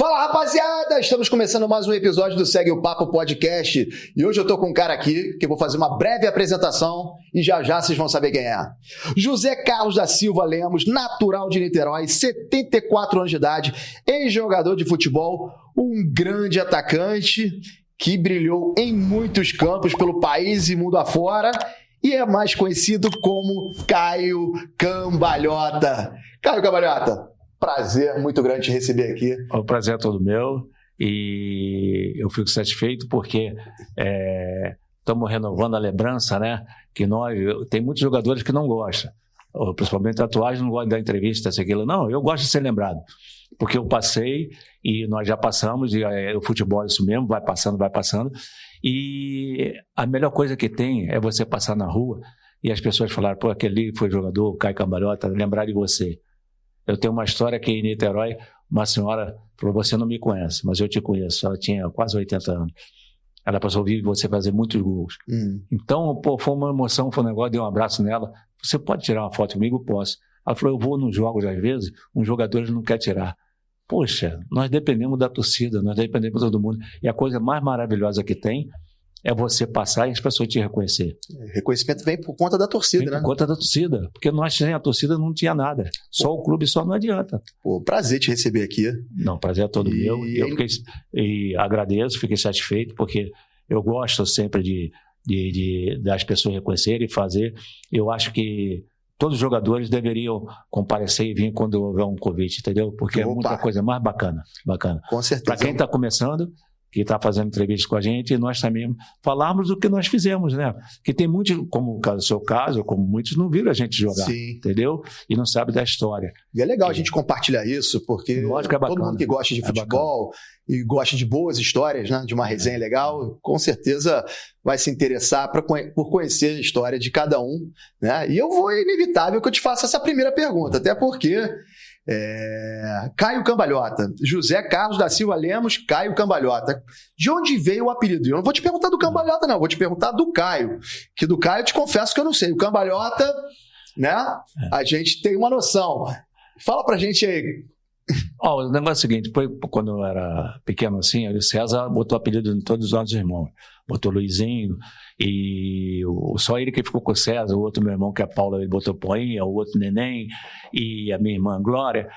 Fala, rapaziada! Estamos começando mais um episódio do Segue o Papo Podcast e hoje eu tô com um cara aqui que eu vou fazer uma breve apresentação e já vocês vão saber quem é. José Carlos da Silva Lemos, natural de Niterói, 74 anos de idade, ex-jogador de futebol, um grande atacante que brilhou em muitos campos pelo país e mundo afora e é mais conhecido como Caio Cambalhota. Caio Cambalhota, prazer muito grande te receber aqui. O prazer é todo meu e eu fico satisfeito porque estamos renovando a lembrança, né? Que tem muitos jogadores que não gostam, principalmente atuais, não gostam da entrevista, aquilo. Não, eu gosto de ser lembrado, porque eu passei e nós já passamos e o futebol é isso mesmo, vai passando e a melhor coisa que tem é você passar na rua e as pessoas falarem, pô, aquele foi jogador, o Caio Cambalhota, lembrar de você. Eu tenho uma história que em Niterói, uma senhora falou, você não me conhece, mas eu te conheço. Ela tinha quase 80 anos. Ela passou a ouvir você fazer muitos gols. Então, pô, foi uma emoção, foi um negócio, dei um abraço nela. Você pode tirar uma foto comigo? Eu posso. Ela falou, eu vou nos jogos às vezes, um jogador não quer tirar. Poxa, nós dependemos da torcida, nós dependemos de todo mundo. E a coisa mais maravilhosa que tem é você passar e as pessoas te reconhecer. Reconhecimento vem por conta da torcida, né? Por conta da torcida, porque nós sem a torcida não tinha nada. Só o clube só não adianta. Pô, prazer te receber aqui. Não, prazer é todo meu. E agradeço, fiquei satisfeito, porque eu gosto sempre das pessoas reconhecerem e fazer. Eu acho que todos os jogadores deveriam comparecer e vir quando houver um convite, entendeu? Porque é muita coisa mais bacana. Com certeza. Para quem está começando, que está fazendo entrevista com a gente, e nós também falarmos do que nós fizemos, né? Que tem muitos, como o seu caso, como muitos não viram a gente jogar, entendeu? E não sabe da história. E é legal a gente compartilhar isso, porque todo mundo que gosta de futebol e gosta de boas histórias, né? De uma resenha legal, com certeza vai se interessar por conhecer a história de cada um, né? E é inevitável que eu te faça essa primeira pergunta, até porque... Caio Cambalhota, José Carlos da Silva Lemos, Caio Cambalhota. De onde veio o apelido? Eu não vou te perguntar do Cambalhota, não, vou te perguntar do Caio. Que do Caio eu te confesso que eu não sei. O Cambalhota, né? A gente tem uma noção. Fala pra gente aí. O negócio é o seguinte, foi quando eu era pequeno assim, o César botou apelido em todos os nossos irmãos. Botou Luizinho, e só ele que ficou com o César, o outro meu irmão, que é Paulo, ele botou Poinha, o outro Neném, e a minha irmã Glória,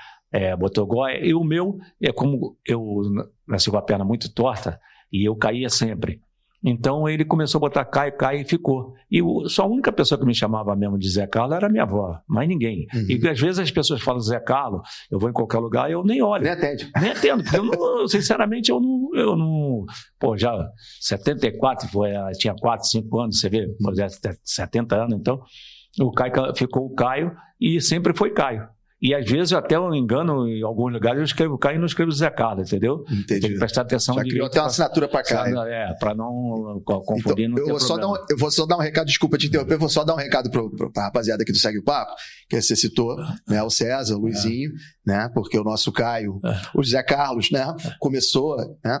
botou Goia, e o meu, como eu nasci com a perna muito torta, e eu caía sempre. Então ele começou a botar Caio e ficou. E só a única pessoa que me chamava mesmo de Zé Carlos era minha avó, mais ninguém. E às vezes as pessoas falam Zé Carlos, eu vou em qualquer lugar e eu nem olho. Nem atende. Nem atendo, porque sinceramente eu não. Pô, já 74, tinha 4, 5 anos, você vê, 70 anos, então o Caio ficou o Caio e sempre foi Caio. E às vezes eu até engano, em alguns lugares eu escrevo Caio e não escrevo Zé Carlos, entendeu? Entendi. Tem que prestar atenção. Já criou até uma assinatura para Caio. Para não confundir, então, eu vou só dar um recado, desculpa te interromper, eu vou só dar um recado para a rapaziada aqui do Segue o Papo, que você citou, né, o César, o Luizinho, né, porque o nosso Caio, o Zé Carlos, né, começou, né,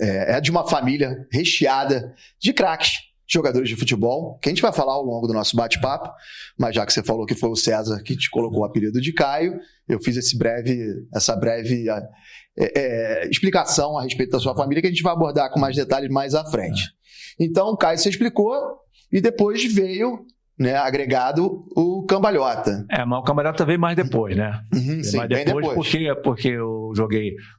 é de uma família recheada de craques, jogadores de futebol, que a gente vai falar ao longo do nosso bate-papo, mas já que você falou que foi o César que te colocou o apelido de Caio, eu fiz essa breve explicação a respeito da sua família, que a gente vai abordar com mais detalhes mais à frente. Então, o Caio você explicou, e depois veio, né, agregado o Cambalhota. Mas o Cambalhota veio mais depois, né? Sim, mais depois. Porque eu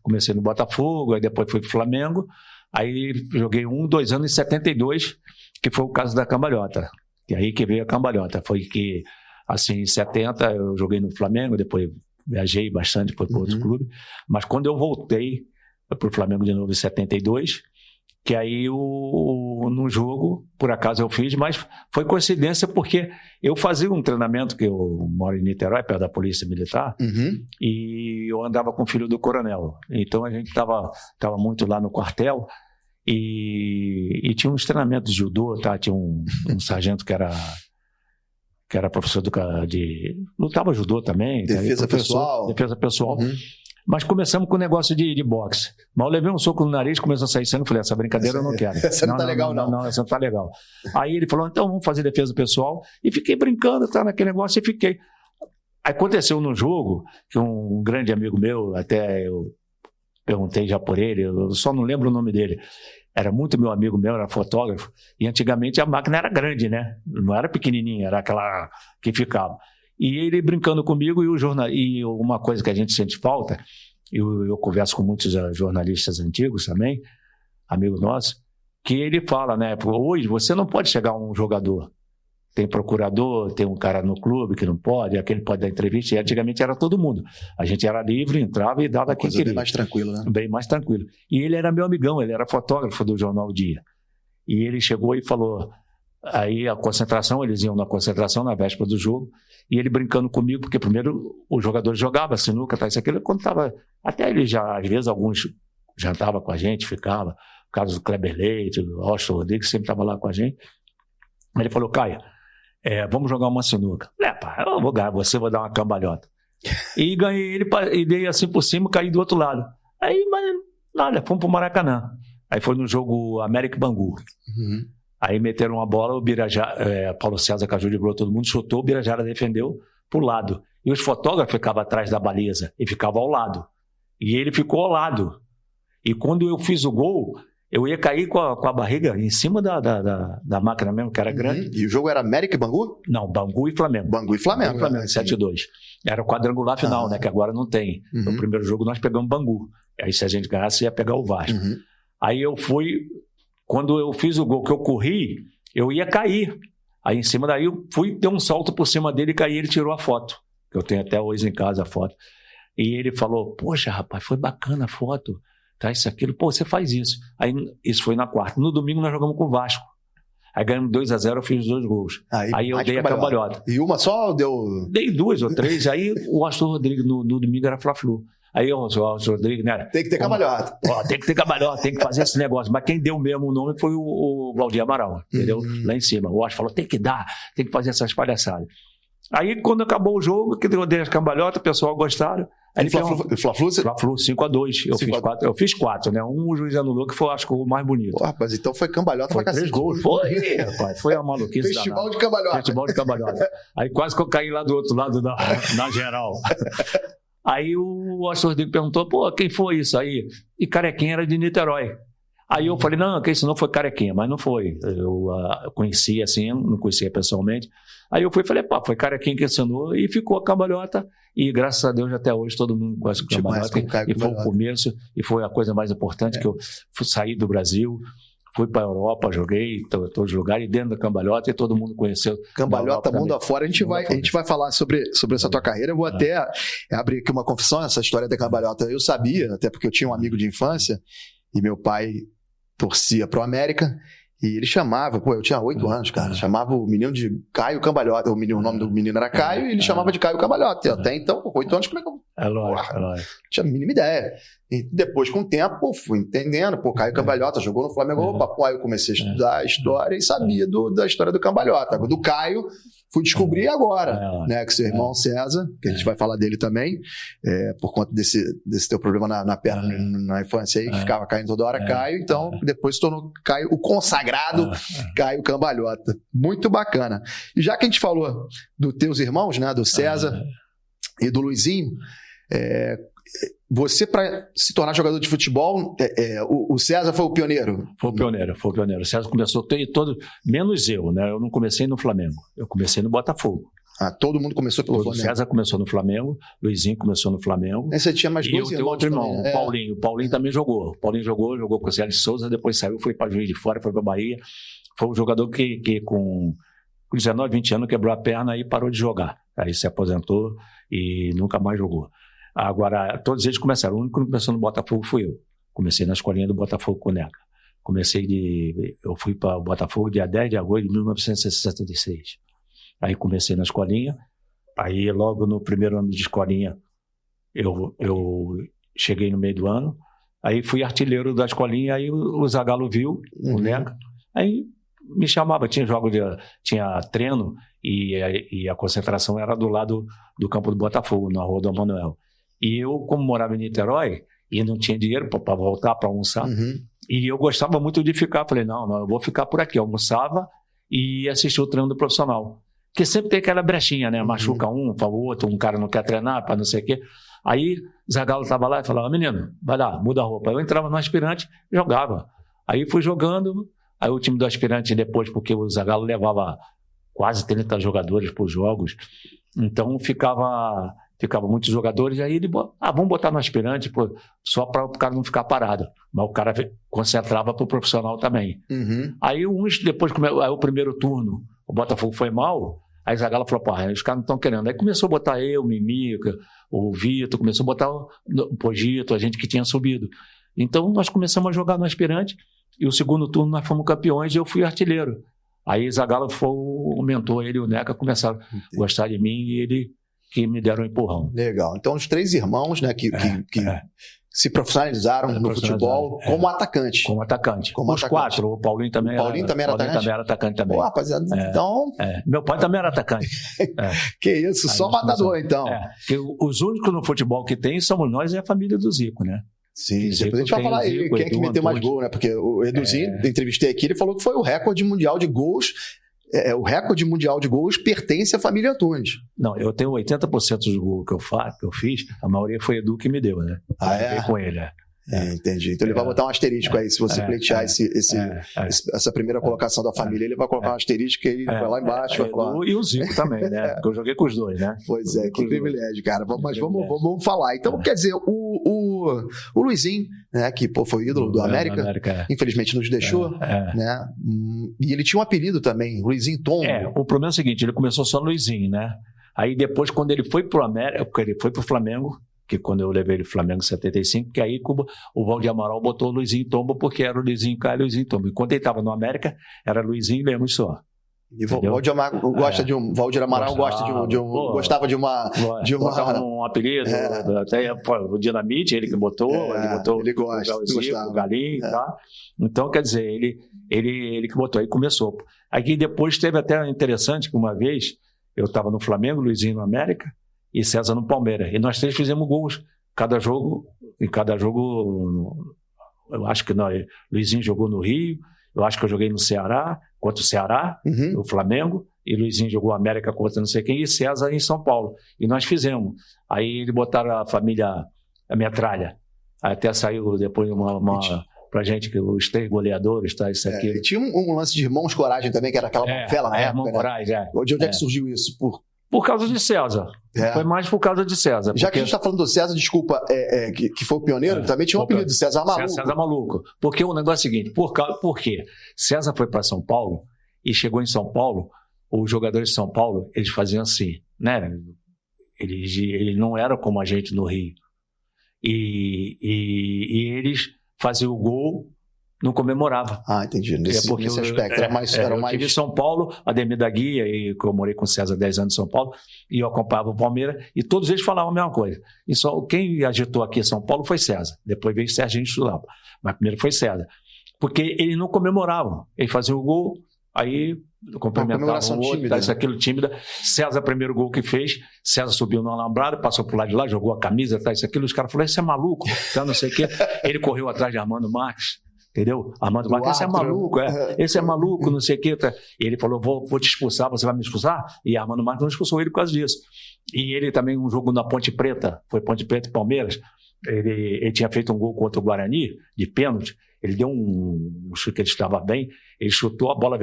comecei no Botafogo, aí depois fui pro Flamengo, aí joguei 2 anos em 72, que foi o caso da Cambalhota. E aí que veio a Cambalhota. Foi que, assim, em 70 eu joguei no Flamengo, depois viajei bastante para outro clube. Mas quando eu voltei para o Flamengo de novo em 72, que aí no jogo, por acaso eu fiz, mas foi coincidência porque eu fazia um treinamento, que eu moro em Niterói, perto da Polícia Militar, e eu andava com o filho do coronel. Então a gente estava muito lá no quartel, e tinha uns treinamentos de judô, tá? Tinha um sargento que era professor lutava judô também. Defesa pessoal. Mas começamos com o negócio de boxe. Mas eu levei um soco no nariz, começou a sair sangue, eu falei, essa brincadeira eu não quero. Essa não tá legal, não. Não, essa não tá legal. Aí ele falou, então vamos fazer defesa pessoal. E fiquei brincando, tá, naquele negócio, e fiquei. Aí aconteceu no jogo, que um grande amigo meu, até eu perguntei já por ele, eu só não lembro o nome dele. Era muito meu amigo meu, era fotógrafo, e antigamente a máquina era grande, né? Não era pequenininha, era aquela que ficava. E ele brincando comigo, e uma coisa que a gente sente falta, eu converso com muitos jornalistas antigos também, amigos nossos, que ele fala, né? Hoje você não pode chegar a um jogador. Tem procurador, tem um cara no clube que não pode, aquele pode dar entrevista, e antigamente era todo mundo. A gente era livre, entrava e dava quem queria. Bem mais tranquilo, né? Bem mais tranquilo. E ele era meu amigão, ele era fotógrafo do jornal Dia. E ele chegou e falou, aí a concentração, eles iam na concentração na véspera do jogo, e ele brincando comigo, porque primeiro o jogador jogava sinuca, tá, isso aquilo, quando tava, até ele já, às vezes alguns jantava com a gente, ficava, o caso do Kleber Leite, do Austin Rodrigues, sempre estava lá com a gente. Ele falou, Caio, vamos jogar uma sinuca. Pá, eu vou ganhar, você vai dar uma cambalhota. E ganhei ele, e dei assim por cima, caí do outro lado. Aí, mas nada, fomos pro Maracanã. Aí foi no jogo América e Bangu. Uhum. Aí meteram uma bola, o Birajara, Paulo César Caju driblou, todo mundo chutou, o Birajara defendeu pro lado. E os fotógrafos ficavam atrás da baliza e ficavam ao lado. E ele ficou ao lado. E quando eu fiz o gol, eu ia cair com a barriga em cima da máquina mesmo, que era grande. E o jogo era América e Bangu? Não, Bangu e Flamengo. Bangu e Flamengo. 7-2. Era o quadrangular final, né? Que agora não tem. No primeiro jogo nós pegamos Bangu. Aí se a gente ganhasse, ia pegar o Vasco. Aí eu fui... Quando eu fiz o gol, que eu corri, eu ia cair. Aí em cima daí eu fui, dei um salto por cima dele e caí, ele tirou a foto. Que eu tenho até hoje em casa a foto. E ele falou, poxa, rapaz, foi bacana a foto. Tá, isso, aquilo, pô, você faz isso. Aí, isso foi na quarta. No domingo nós jogamos com o Vasco. Aí ganhamos 2-0, eu fiz os 2 gols. Aí eu dei a cambalhota. E uma só deu... Dei 2 ou 3, aí o Astor Rodrigues no domingo era Fla-Flu. Aí o Astor Rodrigues, né? Tem que ter cambalhota. Tem que ter cambalhota, tem que fazer esse negócio. Mas quem deu mesmo o nome foi o Valdir Amaral, entendeu? Lá em cima. O Astor falou, tem que dar, tem que fazer essas palhaçadas. Aí quando acabou o jogo, que eu dei as cambalhotas, o pessoal gostaram. Aí Fla-Flu 5-2. Eu fiz 4, né? O juiz anulou, que foi, acho que o mais bonito. Pô, rapaz, então foi cambalhota foi pra cacete. 3 gols. Foi, rapaz. Foi a maluquice. Festival de cambalhota. Festival de cambalhota. Aí quase que eu caí lá do outro lado na geral. Aí o Astor Rodrigues perguntou, pô, quem foi isso aí? E Carequinha era de Niterói. Aí eu falei, não, que isso não foi Carequinha, mas não foi. Eu conhecia assim, não conhecia pessoalmente. Aí eu fui e falei, pá, foi Carequinha que ensinou e ficou a cambalhota. E graças a Deus até hoje todo mundo gosta de cambalhota. E foi o começo, e foi a coisa mais importante que eu saí do Brasil, fui para a Europa, joguei em todos os lugares, e dentro da cambalhota, e todo mundo conheceu. Cambalhota, mundo afora. A gente vai falar sobre essa tua carreira. Eu vou até abrir aqui uma confissão, essa história da cambalhota. Eu sabia, até porque eu tinha um amigo de infância, e meu pai torcia pro América, e ele chamava, eu tinha 8 anos, cara, chamava o menino de Caio Cambalhota, o nome do menino era Caio, e ele chamava de Caio Cambalhota. Até então, com 8 anos, como é que eu... É lógico. Não tinha a mínima ideia. E depois, com o tempo, fui entendendo, Caio Cambalhota jogou no Flamengo, aí eu comecei a estudar a história e sabia da história do Cambalhota. Do Caio, fui descobrir agora, né, que seu irmão César, que a gente vai falar dele também, por conta desse teu problema na perna na infância aí, que ficava caindo toda hora, Caio, então depois se tornou Caio, o consagrado Caio Cambalhota. Muito bacana. E já que a gente falou dos teus irmãos, né, do César e do Luizinho, você, para se tornar jogador de futebol, o César foi o pioneiro? Foi o pioneiro. O César começou todo, menos eu, né? Eu não comecei no Flamengo, eu comecei no Botafogo. Todo mundo começou pelo Flamengo. O César começou no Flamengo, Luizinho começou no Flamengo. Você tinha mais 2 irmãos. E eu tenho outro irmão, o Paulinho. O Paulinho também jogou. O Paulinho jogou com o Célio de Souza, depois saiu, foi para Juiz de Fora, foi para Bahia. Foi um jogador que com 19, 20 anos quebrou a perna e parou de jogar. Aí se aposentou e nunca mais jogou. Agora, todos eles começaram. O único que começou no Botafogo fui eu. Comecei na escolinha do Botafogo com o Neca. Eu fui para o Botafogo dia 10 de agosto de 1966. Aí comecei na escolinha. Aí logo no primeiro ano de escolinha, eu cheguei no meio do ano. Aí fui artilheiro da escolinha. Aí o Zagallo viu, o Neca. Aí me chamava, tinha treino e a concentração era do lado do campo do Botafogo, na Rua do Manuel. E eu, como morava em Niterói, e não tinha dinheiro para voltar para almoçar, e eu gostava muito de ficar. Falei, não, eu vou ficar por aqui. Eu almoçava e assistia o treino do profissional. Porque sempre tem aquela brechinha, né? Machuca um, fala o outro, um cara não quer treinar, para não sei o quê. Aí Zagallo estava lá e falava, menino, vai lá, muda a roupa. Eu entrava no aspirante e jogava. Aí fui jogando, aí o time do aspirante depois, porque o Zagallo levava quase 30 jogadores por jogos, então ficava muitos jogadores, aí ele, vamos botar no aspirante, só para o cara não ficar parado. Mas o cara concentrava para o profissional também. Aí depois, aí o primeiro turno, o Botafogo foi mal, aí Zagallo falou, os caras não estão querendo. Aí começou a botar eu, Mimica, o Vitor, começou a botar o Pogito, a gente que tinha subido. Então nós começamos a jogar no aspirante, e o segundo turno nós fomos campeões e eu fui artilheiro. Aí Zagallo foi o mentor, ele e o Neca começaram a gostar de mim e ele que me deram um empurrão. Legal. Então, os 3 irmãos, né, que se profissionalizaram no futebol como atacante. Como atacante. Os 4. O Paulinho também era atacante. Também era atacante também. Pô, rapaziada, então... Meu pai também era atacante. Que isso, só matador, então. Que os únicos no futebol que tem somos nós e a família do Zico, né? Sim, depois a gente vai falar aí quem é que meteu mais gol, né? Porque o Eduzinho, eu entrevistei aqui, ele falou que foi o recorde mundial de gols. O recorde mundial de gols pertence à família Antunes. Não, eu tenho 80% dos gols que eu fiz, a maioria foi Edu que me deu, né? Com ele, entendi. Então ele vai botar um asterisco aí, se você pleitear essa primeira colocação da família, ele vai colocar um asterisco e vai lá embaixo. Vai falar. E o Zico também, né? Porque eu joguei com os dois, né? Pois é, que privilégio, cara. Mas vamos falar. Então, quer dizer, o Luizinho, né, que foi ídolo do América, infelizmente nos deixou, né? E ele tinha um apelido também, Luizinho Tombo. O problema é o seguinte, ele começou só Luizinho, né? Aí depois, quando ele foi pro América, ele foi pro Flamengo, que quando eu levei ele pro Flamengo em 75, que aí o Valdir Amaral botou o Luizinho Tombo, porque era o Luizinho Caio e Luizinho Tombo. E quando ele estava no América, era Luizinho Lemos só. E Valdir Amaral gosta de um. Valdir Amaral gostava de uma. Gostava de um apelido, até o Dinamite, ele que botou. Ele gosta. O Galinho, tá? Então, quer dizer, ele que botou, aí começou. Aí depois teve até interessante que uma vez eu estava no Flamengo, Luizinho no América e César no Palmeiras. E nós 3 fizemos gols. Em cada jogo, eu acho que Luizinho jogou no Rio, eu acho que eu joguei no Ceará, contra o Ceará, o Flamengo, e Luizinho jogou América contra não sei quem, e César em São Paulo. E nós fizemos. Aí eles botaram a família a Metralha. Até saiu depois pra gente, que os 3 goleadores, tá, isso aqui. E tinha um lance de Irmãos Coragem também, que era aquela novela na época. Irmão Coragem, De onde é que surgiu isso? Por causa de César. Foi mais por causa de César. Já que a gente está falando do César, desculpa, que foi o pioneiro, também tinha um apelido de César Maluco. César Maluco. Porque o negócio é o seguinte, por quê? César foi para São Paulo e chegou em São Paulo, os jogadores de São Paulo, eles faziam assim, né? Eles não eram como a gente no Rio. E eles faziam o gol, não comemorava. Entendi. Nesse aspecto. Era mais... Eu tive em São Paulo, Ademir da Guia, e eu morei com o César 10 anos em São Paulo, e eu acompanhava o Palmeiras, e todos eles falavam a mesma coisa. E só quem agitou aqui em São Paulo foi César. Depois veio Serginho Chulapa. Mas primeiro foi César. Porque eles não comemoravam. Eles faziam o gol, aí cumprimentavam o outro, isso, aquilo, tímida. César, primeiro gol que fez, César subiu no alambrado, passou por lá de lá, jogou a camisa, isso, aquilo. Os caras falaram, esse é maluco, não sei o quê. Ele correu atrás de Armando Marques. Entendeu? Armando Marques, esse é maluco, esse é maluco, não sei o quê. E ele falou, vou te expulsar, você vai me expulsar? E Armando Marques não expulsou ele por causa disso. E ele também, um jogo na Ponte Preta, foi Ponte Preta e Palmeiras, ele tinha feito um gol contra o Guarani, de pênalti, ele deu um chute que ele estava bem, ele chutou, a bola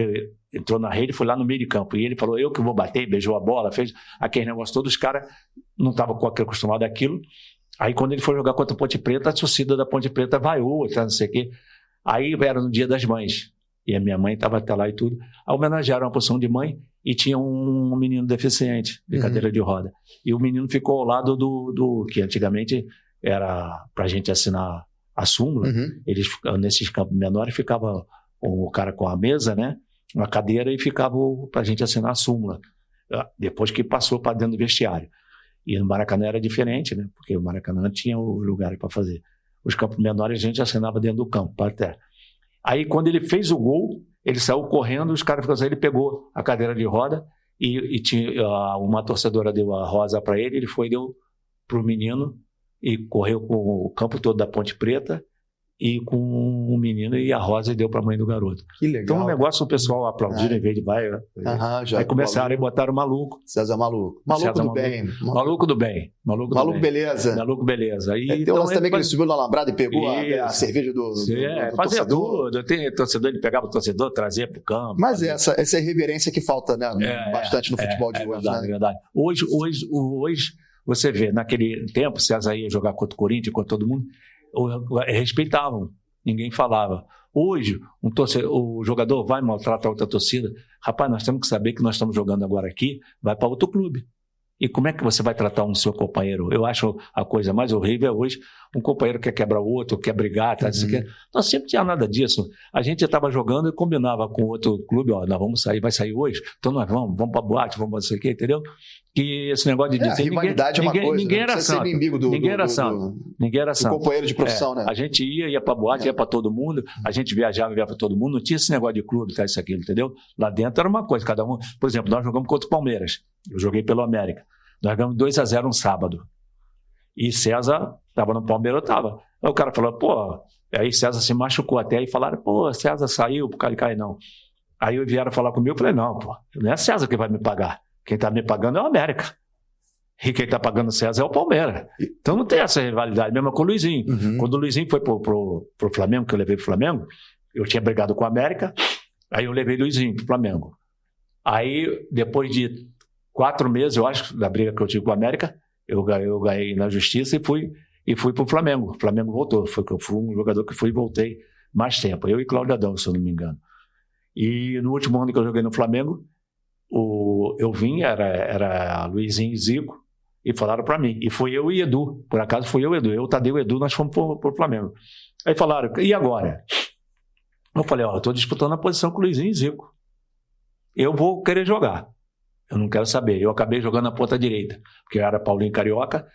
entrou na rede e foi lá no meio de campo. E ele falou, eu que vou bater, beijou a bola, fez aquele negócio todo, os caras não estavam acostumados àquilo. Aí quando ele foi jogar contra a Ponte Preta, a torcida da Ponte Preta vaiou, não sei o quê. Aí era no Dia das Mães, e a minha mãe estava até lá e tudo. Aí homenagearam a posição de mãe e tinha um menino deficiente, de cadeira de roda. E o menino ficou ao lado do que antigamente era para a gente assinar a súmula. Eles, nesses campos menores, ficava o cara com a mesa, né, uma cadeira, e ficava para a gente assinar a súmula, depois que passou para dentro do vestiário. E no Maracanã era diferente, né, porque o Maracanã tinha o lugar para fazer. Os campos menores a gente assinava dentro do campo, até. Aí quando ele fez o gol, ele saiu correndo, os caras ficaram assim, ele pegou a cadeira de roda e tinha, uma torcedora deu a rosa para ele foi e deu para o menino e correu com o campo todo da Ponte Preta e com um menino, e a Rosa deu para a mãe do garoto. Que legal. Então o negócio, o pessoal aplaudindo em vez de vai. Aí começaram e botaram o maluco. César Maluco. Maluco do bem. Maluco do bem. Maluco beleza. Maluco beleza. E tem um lance também que ele subiu na Alambrada e pegou a cerveja do fazia tudo. Tem torcedor, ele pegava o torcedor, trazia para o campo. Mas essa é a irreverência que falta, né? Bastante no futebol de hoje. Verdade, verdade. Hoje, você vê, naquele tempo, César ia jogar contra o Corinthians, contra todo mundo, respeitavam, ninguém falava. Hoje, o jogador vai maltratar outra torcida. Rapaz, nós temos que saber que nós estamos jogando agora aqui, vai para outro clube. E como é que você vai tratar um seu companheiro? Eu acho a coisa mais horrível é hoje, um companheiro quer quebrar o outro, quer brigar, Nós sempre tinha nada disso. A gente estava jogando e combinava com outro clube, nós vamos sair, vai sair hoje, então nós vamos para boate, vamos fazer o quê, entendeu? Que esse negócio de dizer... rivalidade é uma coisa, ninguém era santo. Ninguém era santo. Companheiro de profissão, né? A gente ia para boate, ia para todo mundo, a gente viajava para todo mundo, não tinha esse negócio de clube, isso, aquilo, entendeu? Lá dentro era uma coisa, cada um... Por exemplo, nós jogamos contra o Palmeiras, eu joguei pelo América. Nós ganhamos 2-0 um sábado. E César estava no Palmeiras, eu estava. Aí o cara falou, aí César se machucou até, aí falaram, César saiu, por causa de cair, não. Aí vieram falar comigo, eu falei, não, não é César que vai me pagar. Quem está me pagando é o América. E quem está pagando o César é o Palmeiras. Então não tem essa rivalidade, mesmo com o Luizinho. Quando o Luizinho foi pro Flamengo, que eu levei pro Flamengo, eu tinha brigado com o América, aí eu levei o Luizinho pro Flamengo. Aí, depois de 4 meses, eu acho, da briga que eu tive com o América, eu ganhei na justiça e fui pro Flamengo. O Flamengo voltou. Eu fui um jogador que fui e voltei mais tempo. Eu e Cláudio Adão, se eu não me engano. E no último ano que eu joguei no Flamengo, eu vim, era Luizinho e Zico, e falaram para mim. E foi eu e Edu. Por acaso foi eu e Edu. Eu, Tadeu e Edu, nós fomos pro Flamengo. Aí falaram, e agora? Eu falei, eu estou disputando a posição com o Luizinho e Zico. Eu vou querer jogar. Eu não quero saber. Eu acabei jogando na ponta direita, porque eu era Paulinho Carioca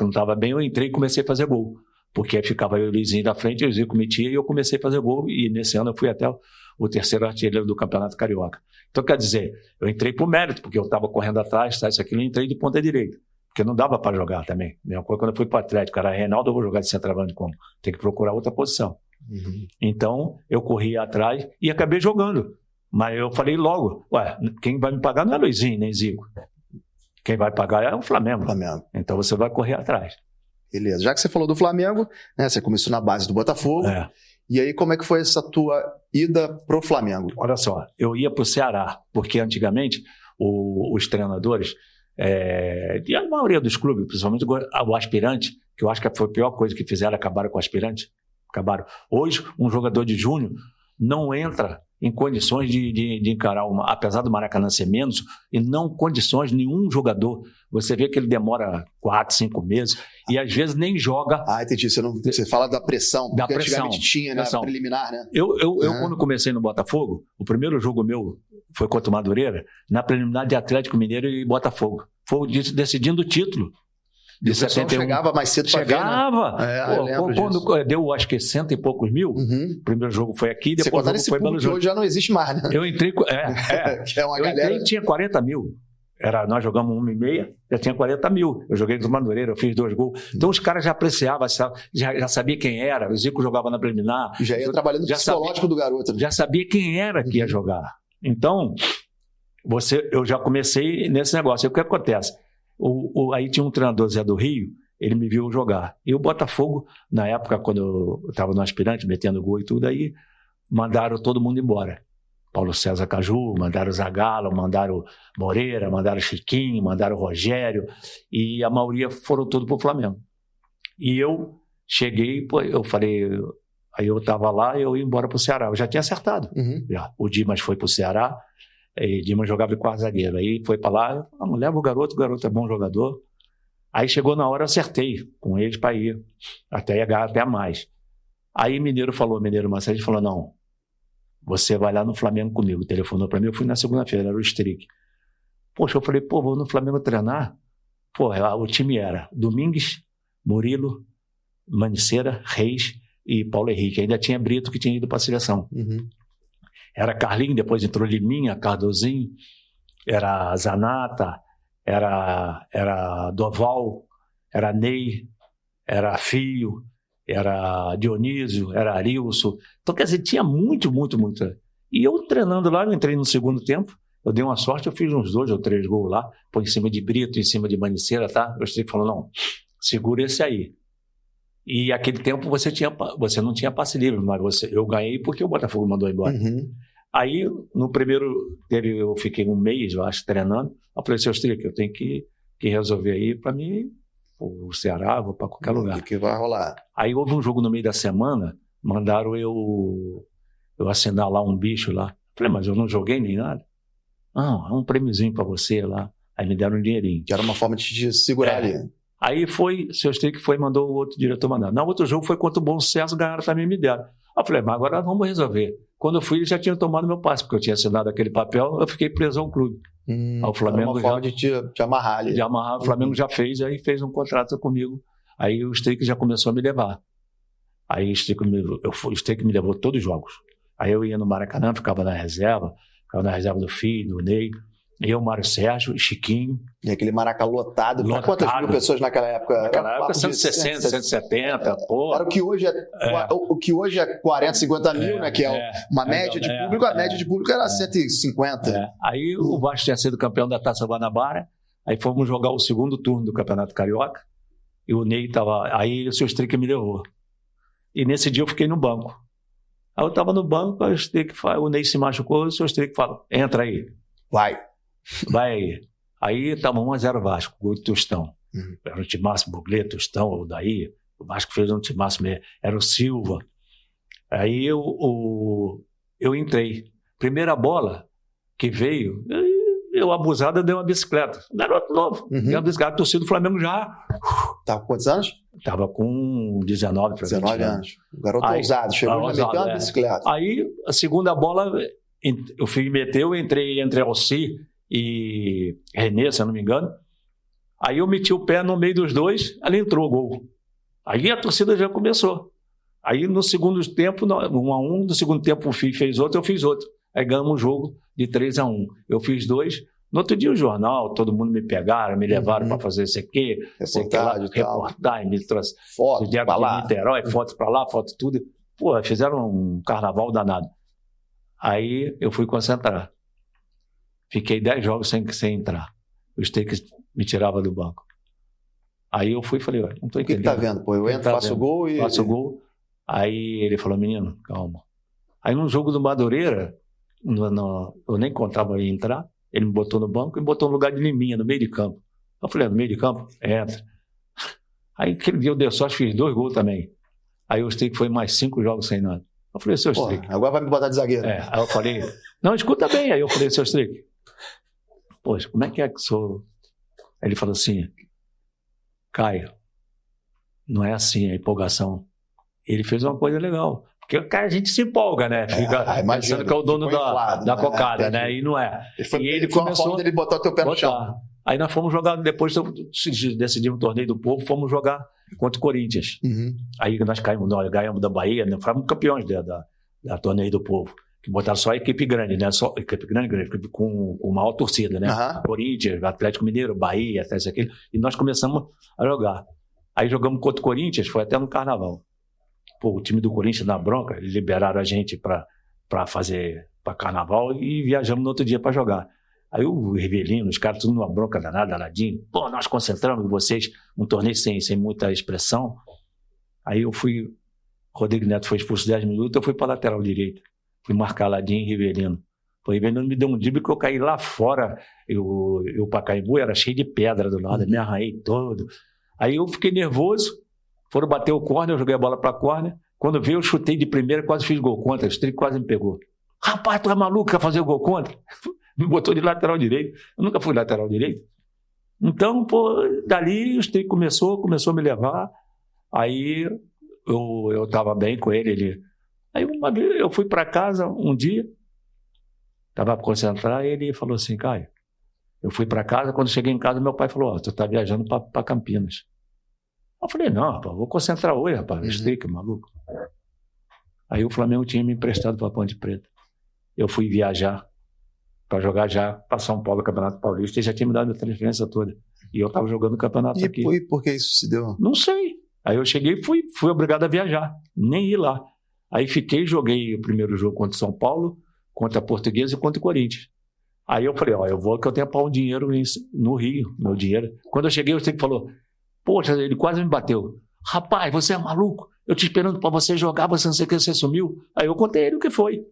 não estava bem, eu entrei e comecei a fazer gol. Porque aí ficava eu e o Luizinho da frente, o Zico metia e eu comecei a fazer gol, e nesse ano eu fui até o 3º artilheiro do Campeonato Carioca. Então, quer dizer, eu entrei por mérito, porque eu estava correndo atrás, isso aqui, eu entrei de ponta direita, porque não dava para jogar também. Mesma coisa quando eu fui para o Atlético, era Reinaldo, eu vou jogar de centroavante como? Tem que procurar outra posição. Então, eu corri atrás e acabei jogando. Mas eu falei logo, quem vai me pagar não é Luizinho, nem Zico. Quem vai pagar é o Flamengo. Então você vai correr atrás. Beleza. Já que você falou do Flamengo, né, você começou na base do Botafogo. E aí, como é que foi essa tua ida pro Flamengo? Olha só, eu ia pro Ceará, porque antigamente os treinadores, e a maioria dos clubes, principalmente o aspirante, que eu acho que foi a pior coisa que fizeram, acabaram com o aspirante. Acabaram. Hoje, um jogador de júnior não entra em condições de encarar apesar do Maracanã ser menos, e não condições nenhum jogador. Você vê que ele demora 4, 5 meses e às vezes nem joga. Entendi. Você fala da pressão, porque antigamente tinha, né? Preliminar, né? Eu quando comecei no Botafogo, o primeiro jogo meu foi contra o Madureira, na preliminar de Atlético Mineiro e Botafogo. Foi decidindo o título. De 71. Chegava mais cedo para ver, né? Quando deu, acho que 100 e poucos mil, o primeiro jogo foi aqui, depois o jogo foi Belo Horizonte. Hoje já não existe mais, né? Eu entrei, entrei e tinha 40 mil. Nós jogamos 1,5, já tinha 40 mil. Eu joguei no Madureira, eu fiz 2 gols. Então os caras já apreciavam, já sabia quem era. O Zico jogava na preliminar. Já ia trabalhando no psicológico do garoto. Já sabia quem era que ia jogar. Então, eu já comecei nesse negócio. E o que acontece? Aí tinha um treinador, Zé do Rio, ele me viu jogar. E o Botafogo, na época, quando eu estava no aspirante, metendo gol e tudo, aí mandaram todo mundo embora. Paulo César Caju, mandaram Zagallo, mandaram Moreira, mandaram Chiquinho, mandaram Rogério, e a maioria foram todos para o Flamengo. E eu cheguei, eu falei, aí eu estava lá e eu ia embora para o Ceará. Eu já tinha acertado. Já. O Dimas foi para o Ceará, e Dimas jogava de quarto zagueiro. Aí foi para lá, não leva o garoto é bom jogador. Aí chegou na hora, eu acertei com eles para ir, até a mais. Aí Mineiro Massad falou, não, você vai lá no Flamengo comigo. Telefonou para mim, eu fui na segunda-feira, era o Strick. Poxa, eu falei, vou no Flamengo treinar? O time era Domingues, Murilo, Maniceira, Reis e Paulo Henrique. Ainda tinha Brito que tinha ido para a seleção. Era Carlinho, depois entrou Liminha, Cardozinho, era Zanata, era Doval, era Ney, era Fio, era Dionísio, era Arilson. Então, quer dizer, tinha muito. E eu treinando lá, eu entrei no segundo tempo, eu dei uma sorte, eu fiz uns 2 ou 3 gols lá, pô, em cima de Brito, em cima de Maniceira, tá? O Strick falou, não, segura esse aí. E aquele tempo você não tinha passe livre, mas eu ganhei porque o Botafogo mandou embora. Uhum. Aí, no primeiro, eu fiquei um mês, eu acho, treinando. Eu falei, seu Strick, eu tenho que resolver aí para mim, o Ceará, vou para qualquer lugar. O que vai rolar? Aí houve um jogo no meio da semana, mandaram eu assinar lá um bicho lá. Falei, mas eu não joguei nem nada. Não, é um prêmiozinho para você lá. Aí me deram um dinheirinho. Que era uma forma de te segurar ali. Aí foi, seu Strick foi, mandou o outro diretor mandar. No outro jogo foi contra o Bom Sucesso, ganharam também, me deram. Aí eu falei, mas agora vamos resolver. Quando eu fui, eles já tinham tomado meu passe, porque eu tinha assinado aquele papel, eu fiquei preso ao clube. Aí o Flamengo uma forma de te amarrar ali. De amarrar, o Flamengo já fez, aí fez um contrato comigo. Aí o Strick já começou a me levar. Aí o Strick me levou todos os jogos. Aí eu ia no Maracanã, ficava na reserva do filho, do Ney. Eu, Mário Sérgio e Chiquinho. E aquele Maraca lotado. Quantas mil pessoas naquela época? Naquela época, 160, 170, pô. Era o que hoje é 40, 50 mil, né? Que é uma média de público. A média de público era 150. Aí o Vasco tinha sido campeão da Taça Guanabara. Aí fomos jogar o segundo turno do Campeonato Carioca. E o Ney estava... Aí o seu Strick me levou. E nesse dia eu fiquei no banco. Aí eu estava no banco, aí o Ney se machucou, o seu Strick fala, entra aí. Vai aí. Aí estava 1-0 Vasco, gol de Tostão. Era o Timácio, Buglé, Tostão, o Daí. O Vasco fez um Timácio mesmo. Era o Silva. Aí eu entrei. Primeira bola que veio, eu abusado, eu dei uma bicicleta. Um garoto novo. Dei uma bicicleta. A torcida do Flamengo já... Tava com quantos anos? Tava com 19 para 19 anos. O garoto ousado, chegou a meter uma bicicleta. Aí, a segunda bola, eu fui meter, eu entrei entre Alci e Renê, se eu não me engano. Aí eu meti o pé no meio dos dois, ali entrou o gol. Aí a torcida já começou. Aí no segundo tempo, 1-1, no segundo tempo o Fih fez outro, eu fiz outro. Aí ganhamos o jogo de 3-1. Eu fiz 2. No outro dia o jornal, todo mundo me pegaram, me levaram para fazer isso aqui, reportagem, me trouxe fotos para lá, Niterói, fotos para lá, fotos tudo. Pô, fizeram um carnaval danado. Aí eu fui concentrar. Fiquei 10 jogos sem entrar. O Strick me tirava do banco. Aí eu fui e falei, não tô entendendo. O que tá vendo? Pô, eu entro, faço o gol e... Faço o gol. Aí ele falou, menino, calma. Aí no jogo do Madureira, eu nem contava em entrar, ele me botou no banco e me botou no lugar de Liminha, no meio de campo. Eu falei, no meio de campo? Entra. Aí aquele dia eu dei sorte, fiz 2 gols também. Aí o Strick foi mais 5 jogos sem nada. Eu falei, seu Strick... Agora vai me botar de zagueiro. Aí eu falei, não, escuta bem. Aí eu falei, seu Strick, poxa, como é que sou... Aí ele falou assim, Caio, não é assim a empolgação. Ele fez uma coisa legal. Porque cara, a gente se empolga, né? Fica pensando que é o dono da cocada, né? E não é. E ele começou a botar o teu pé no chão. Aí nós fomos jogar, depois decidimos o Torneio do Povo, fomos jogar contra o Corinthians. Aí nós ganhamos da Bahia, né? Fomos campeões da Torneio do Povo. Que botaram só a equipe grande, né? Só equipe grande, com maior torcida, né? Corinthians, Atlético Mineiro, Bahia, até isso aqui. E nós começamos a jogar. Aí jogamos contra o Corinthians, foi até no Carnaval. Pô, o time do Corinthians na bronca, eles liberaram a gente para Carnaval e viajamos no outro dia para jogar. Aí o Rivelino, os caras tudo numa bronca danadinho. Pô, nós concentramos em vocês, um torneio sem muita expressão. Aí eu fui, Rodrigo Neto foi expulso 10 minutos, eu fui para lateral direito. Fui marcar Ladinho e Rivelino. O Rivelino me deu um drible que eu caí lá fora. O Pacaembu era cheio de pedra do lado, me arranhei todo. Aí eu fiquei nervoso. Foram bater o córner, eu joguei a bola para córner. Quando veio, eu chutei de primeira, quase fiz gol contra. O Strick quase me pegou. Rapaz, tu é maluco, quer fazer o gol contra? Me botou de lateral direito. Eu nunca fui lateral direito. Então, pô, dali o Strick começou a me levar. Aí eu estava bem com ele. Aí uma vez eu fui para casa um dia, estava para concentrar, e ele falou assim, Caio, eu fui para casa, quando cheguei em casa, meu pai falou, tu está viajando para Campinas. Eu falei, não, rapaz, vou concentrar hoje, rapaz, Strick, maluco. Aí o Flamengo tinha me emprestado para Ponte Preta. Eu fui viajar para jogar já para São Paulo, Campeonato Paulista, e já tinha me dado a transferência toda. E eu estava jogando o campeonato aqui. E por que isso se deu? Não sei. Aí eu cheguei e fui obrigado a viajar, nem ir lá. Aí joguei o primeiro jogo contra o São Paulo, contra a Portuguesa e contra o Corinthians. Aí eu falei, eu vou que eu tenho para um dinheiro no Rio, meu dinheiro. Quando eu cheguei, o Stênio falou, poxa, ele quase me bateu. Rapaz, você é maluco? Eu te esperando para você jogar, você não sei o que, você sumiu. Aí eu contei ele o que foi.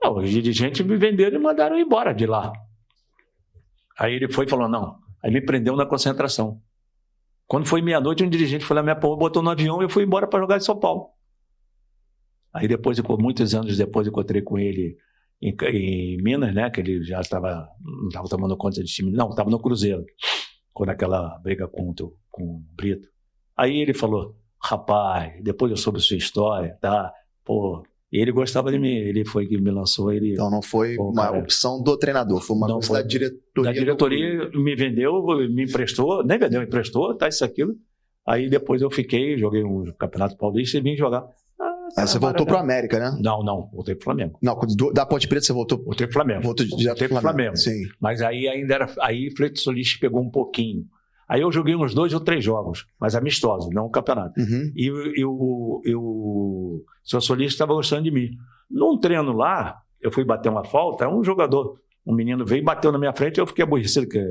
Os dirigentes me venderam e mandaram embora de lá. Aí ele foi e falou, não. Aí me prendeu na concentração. Quando foi meia-noite, um dirigente foi lá, me botou no avião e eu fui embora para jogar em São Paulo. Aí depois, muitos anos depois, eu encontrei com ele em Minas, né? Que ele já não estava tomando conta de time. Não, estava no Cruzeiro. Quando aquela briga com o Brito. Aí ele falou, rapaz, depois eu soube a sua história, tá? Pô, e ele gostava de mim, ele foi que me lançou. Então não foi uma opção do treinador, foi uma coisa da diretoria. Da diretoria me vendeu, me emprestou, nem vendeu, emprestou, tá, isso, aquilo. Aí depois eu joguei um Campeonato Paulista e vim jogar. Aí você voltou pro América, né? Não, voltei pro Flamengo. Não, da Ponte Preta você voltou? Voltei pro Flamengo. Voltei pro Flamengo. Sim. Mas aí ainda era. Aí Freitas Solis pegou um pouquinho. Aí eu joguei uns 2 ou 3 jogos, mas amistosos, não um campeonato. Uhum. E o seu Solis estava gostando de mim. Num treino lá, eu fui bater uma falta, um jogador, um menino veio e bateu na minha frente, eu fiquei aborrecido, que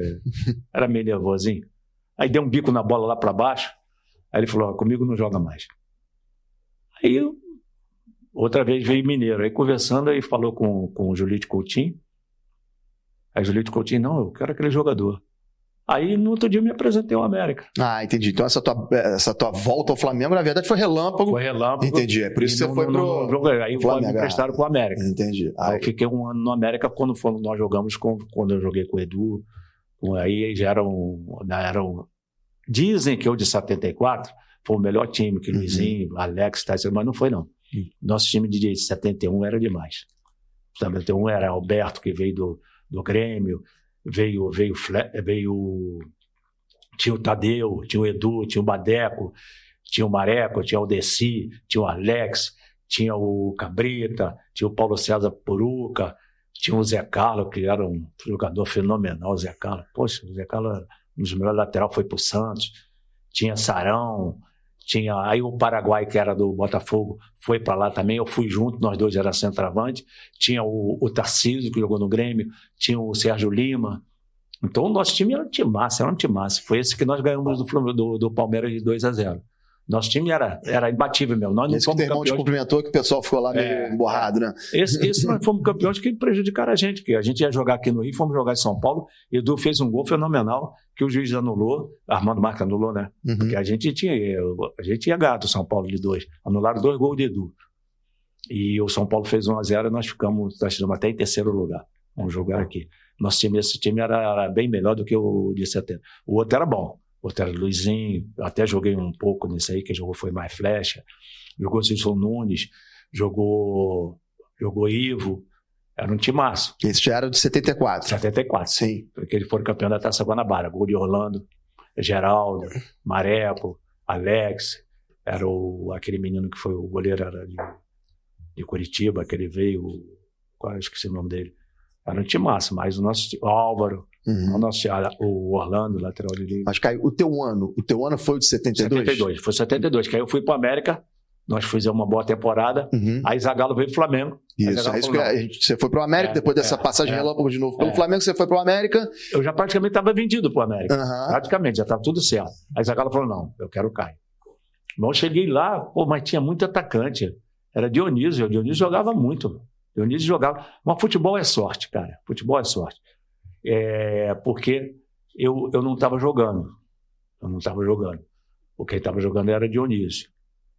era meio nervosinho. Aí dei um bico na bola lá para baixo, aí ele falou, comigo não joga mais. Aí outra vez veio Mineiro, aí conversando, aí falou com o Julito Coutinho. Aí o Julito Coutinho, não, eu quero aquele jogador. Aí no outro dia eu me apresentei ao América. Entendi. Então essa tua volta ao Flamengo, na verdade, foi relâmpago. Foi relâmpago. Entendi. É por isso que você foi pro Aí me emprestaram pro América. Entendi. Aí eu fiquei um ano no América quando nós jogamos, quando eu joguei com o Edu. Aí já eram... Dizem que eu de 74 foi o melhor time, que Luizinho, Alex, Tyson, mas não foi não. Nosso time de 71 era demais. 71 era Alberto, que veio do Grêmio, tinha o Tadeu, tinha o Edu, tinha o Badeco, tinha o Mareco, tinha o Desi, tinha o Alex, tinha o Cabrita, tinha o Paulo César Puruca, tinha o Zé Carlos, que era um jogador fenomenal, o Zé Carlos. Poxa, o Zé Carlos era um dos melhores laterais, foi pro Santos. Tinha Sarão, aí o Paraguai, que era do Botafogo, foi para lá também, eu fui junto, nós dois era centroavante. Tinha o Tarcísio, que jogou no Grêmio, tinha o Sérgio Lima. Então o nosso time era um time massa. Foi esse que nós ganhamos do Palmeiras de 2-0. Nosso time era imbatível mesmo. Nós não esse que o teu irmão te cumprimentou, que o pessoal ficou lá meio emborrado, né? Esse nós fomos campeões que prejudicaram a gente, que a gente ia jogar aqui no Rio, fomos jogar em São Paulo, Edu fez um gol fenomenal, que o juiz anulou, Armando Marques anulou, né? Uhum. Porque a gente tinha ganhado o São Paulo de 2, anularam 2 gols de Edu. E o São Paulo fez 1-0 e nós ficamos até em 3º lugar. Vamos jogar aqui. Esse time era bem melhor do que o de 70. O outro era bom. O outro era Luizinho, eu até joguei um pouco nisso aí, quem jogou foi mais Flecha, jogou Cícero Nunes, jogou Ivo, era um timaço. Esse já era de 74. 74, sim. Porque ele foi campeão da Taça Guanabara, gol de Orlando, Geraldo, Mareco, Alex, era aquele menino que foi o goleiro era de Curitiba, que ele veio, qual esqueci o nome dele, era um timaço, mas o nosso Álvaro, o Orlando, lateral direito. Mas, Caio, o teu ano foi o de 72? Foi 72, que aí eu fui para o América, nós fizemos uma boa temporada, aí Zagallo veio pro Flamengo. Isso, você foi pro América, depois dessa passagem relâmpago de novo pelo Flamengo, você foi pro América. Eu já praticamente estava vendido pro América, praticamente, já estava tudo certo. Aí Zagallo falou, não, eu quero o Caio. Mas eu cheguei lá, mas tinha muito atacante, era Dionísio jogava muito, mas futebol é sorte, cara, futebol é sorte. Porque eu não estava jogando, o que estava jogando era Dionísio.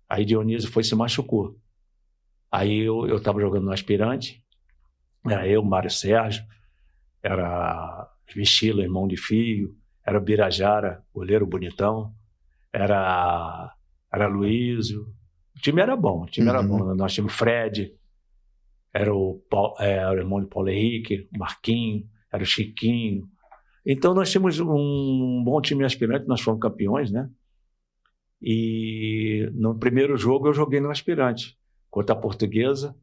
Aí Dionísio se machucou. Aí eu estava jogando no aspirante, era eu, Mário Sérgio, era Vichila, irmão de Fio, era o Birajara, goleiro bonitão, era Luísio. O time era bom, nós tínhamos Fred, era o irmão de Paulo Henrique, o Marquinho, era o Chiquinho. Então nós tínhamos um bom time aspirante, nós fomos campeões, né? E no primeiro jogo eu joguei no aspirante, contra a Portuguesa.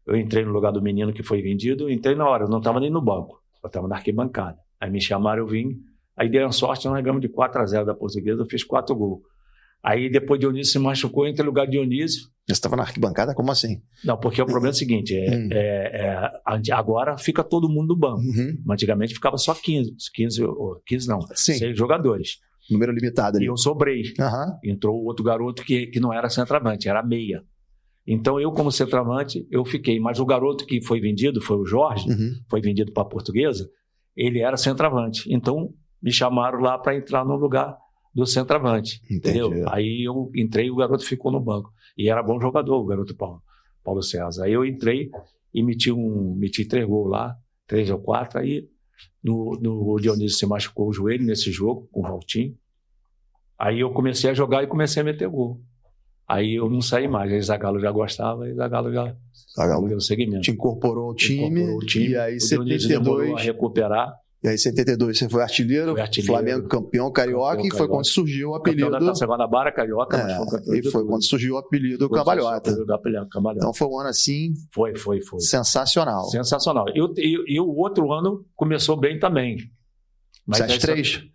Eu entrei no lugar do menino que foi vendido, entrei na hora, eu não estava nem no banco, eu estava na arquibancada. Aí me chamaram, eu vim, aí dei uma sorte, nós ganhamos de 4-0 da Portuguesa, eu fiz 4 gols. Aí depois Dionísio se machucou, entre lugar de Dionísio. Você estava na arquibancada? Como assim? Não, porque o problema é o seguinte, agora fica todo mundo no banco. Antigamente ficava só 15 não, 6 jogadores. Número limitado ali. E eu sobrei. Entrou outro garoto que não era centroavante, era meia. Então eu, como centroavante, eu fiquei. Mas o garoto que foi vendido, foi o Jorge, foi vendido para a Portuguesa, ele era centroavante. Então me chamaram lá para entrar no lugar do centroavante. Entendeu? Aí eu entrei e o garoto ficou no banco. E era bom jogador, o garoto Paulo César. Aí eu entrei e meti 3 gols lá, 3 ou 4. Aí o Dionísio se machucou o joelho nesse jogo com o Valtinho. Aí eu comecei a jogar e comecei a meter gol. Aí eu não saí mais. Aí Zagallo já gostava e Zagallo já deu o segmento. Te incorporou o time. E aí o Dionísio demorou a recuperar. E aí, em 72, você foi artilheiro, Flamengo campeão carioca, e foi quando surgiu o apelido. Da Taça Guanabara, carioca, mas foi campeão. E foi quando surgiu o apelido Cambalhota. Então foi um ano assim. Foi. Sensacional. Sensacional. E o outro ano começou bem também. 7-3.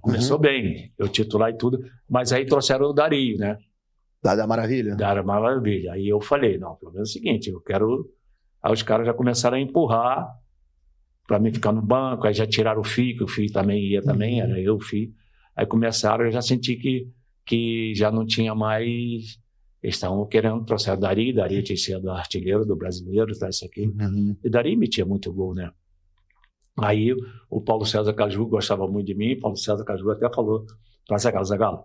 Começou bem. Eu titular e tudo. Mas aí trouxeram o Dario, né? Da Maravilha? Da Maravilha. Aí eu falei, não, pelo menos é o seguinte, eu quero. Aí os caras já começaram a empurrar para mim ficar no banco, aí já tiraram o Fih, que o Fih também ia também, era eu, o Fih. Aí começaram, eu já senti que já não tinha mais, eles estavam querendo trouxer o Dari tinha sido artilheiro do brasileiro, tá, isso aqui. E Dari metia muito gol, né? Aí o Paulo César Caju gostava muito de mim, Paulo César Caju até falou para Zagallo,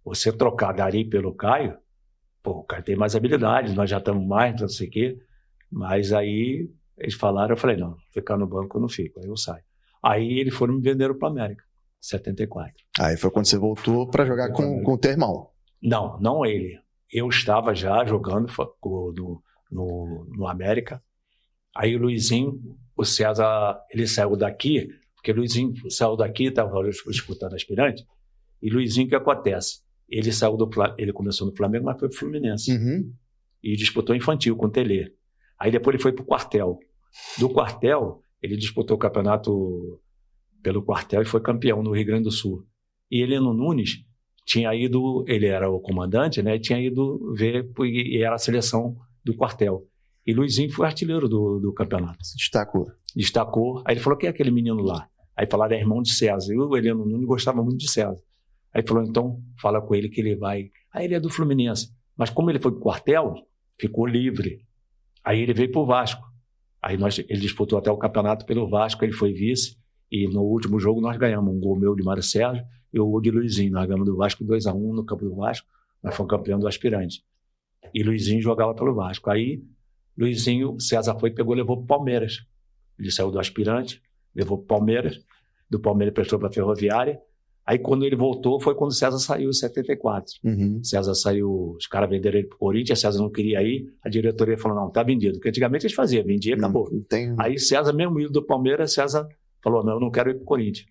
você trocar Dari pelo Caio, o Caio tem mais habilidade, nós já estamos mais, não sei o quê, mas aí eles falaram, eu falei, não, ficar no banco eu não fico, aí eu saio. Aí eles foram me venderam para a América, 74. Aí foi quando você voltou para jogar com o teu irmão? Não ele. Eu estava já jogando no América. Aí o Luizinho, o César, ele saiu daqui, porque o Luizinho saiu daqui, estava disputando aspirante, e Luizinho, o que acontece? Ele saiu ele começou no Flamengo, mas foi pro Fluminense. E disputou infantil com o Telê. Aí depois ele foi pro Quartel. Do Quartel, ele disputou o campeonato pelo Quartel e foi campeão no Rio Grande do Sul. E Heleno Nunes tinha ido, ele era o comandante, né? Tinha ido ver, e era a seleção do Quartel. E Luizinho foi artilheiro do campeonato. Destacou. Aí ele falou, quem é aquele menino lá? Aí falaram, é irmão de César. E o Heleno Nunes gostava muito de César. Aí falou, então, fala com ele que ele vai. Aí ele é do Fluminense. Mas como ele foi pro Quartel, ficou livre. Aí ele veio pro Vasco. Aí ele disputou até o campeonato pelo Vasco, ele foi vice. E no último jogo nós ganhamos um gol meu de Mário Sérgio e o gol de Luizinho. Nós ganhamos do Vasco 2-1 no campo do Vasco. Nós fomos campeão do aspirante. E Luizinho jogava pelo Vasco. Aí Luizinho, César foi, pegou e levou pro Palmeiras. Ele saiu do aspirante, levou pro Palmeiras. Do Palmeiras prestou para a Ferroviária. Aí quando ele voltou foi quando o César saiu em 74. César saiu, os caras venderam ele pro Corinthians, César não queria ir, a diretoria falou, não, tá vendido. Porque antigamente eles faziam, vendia e acabou. Aí César, mesmo indo do Palmeiras, César falou, não, eu não quero ir pro Corinthians.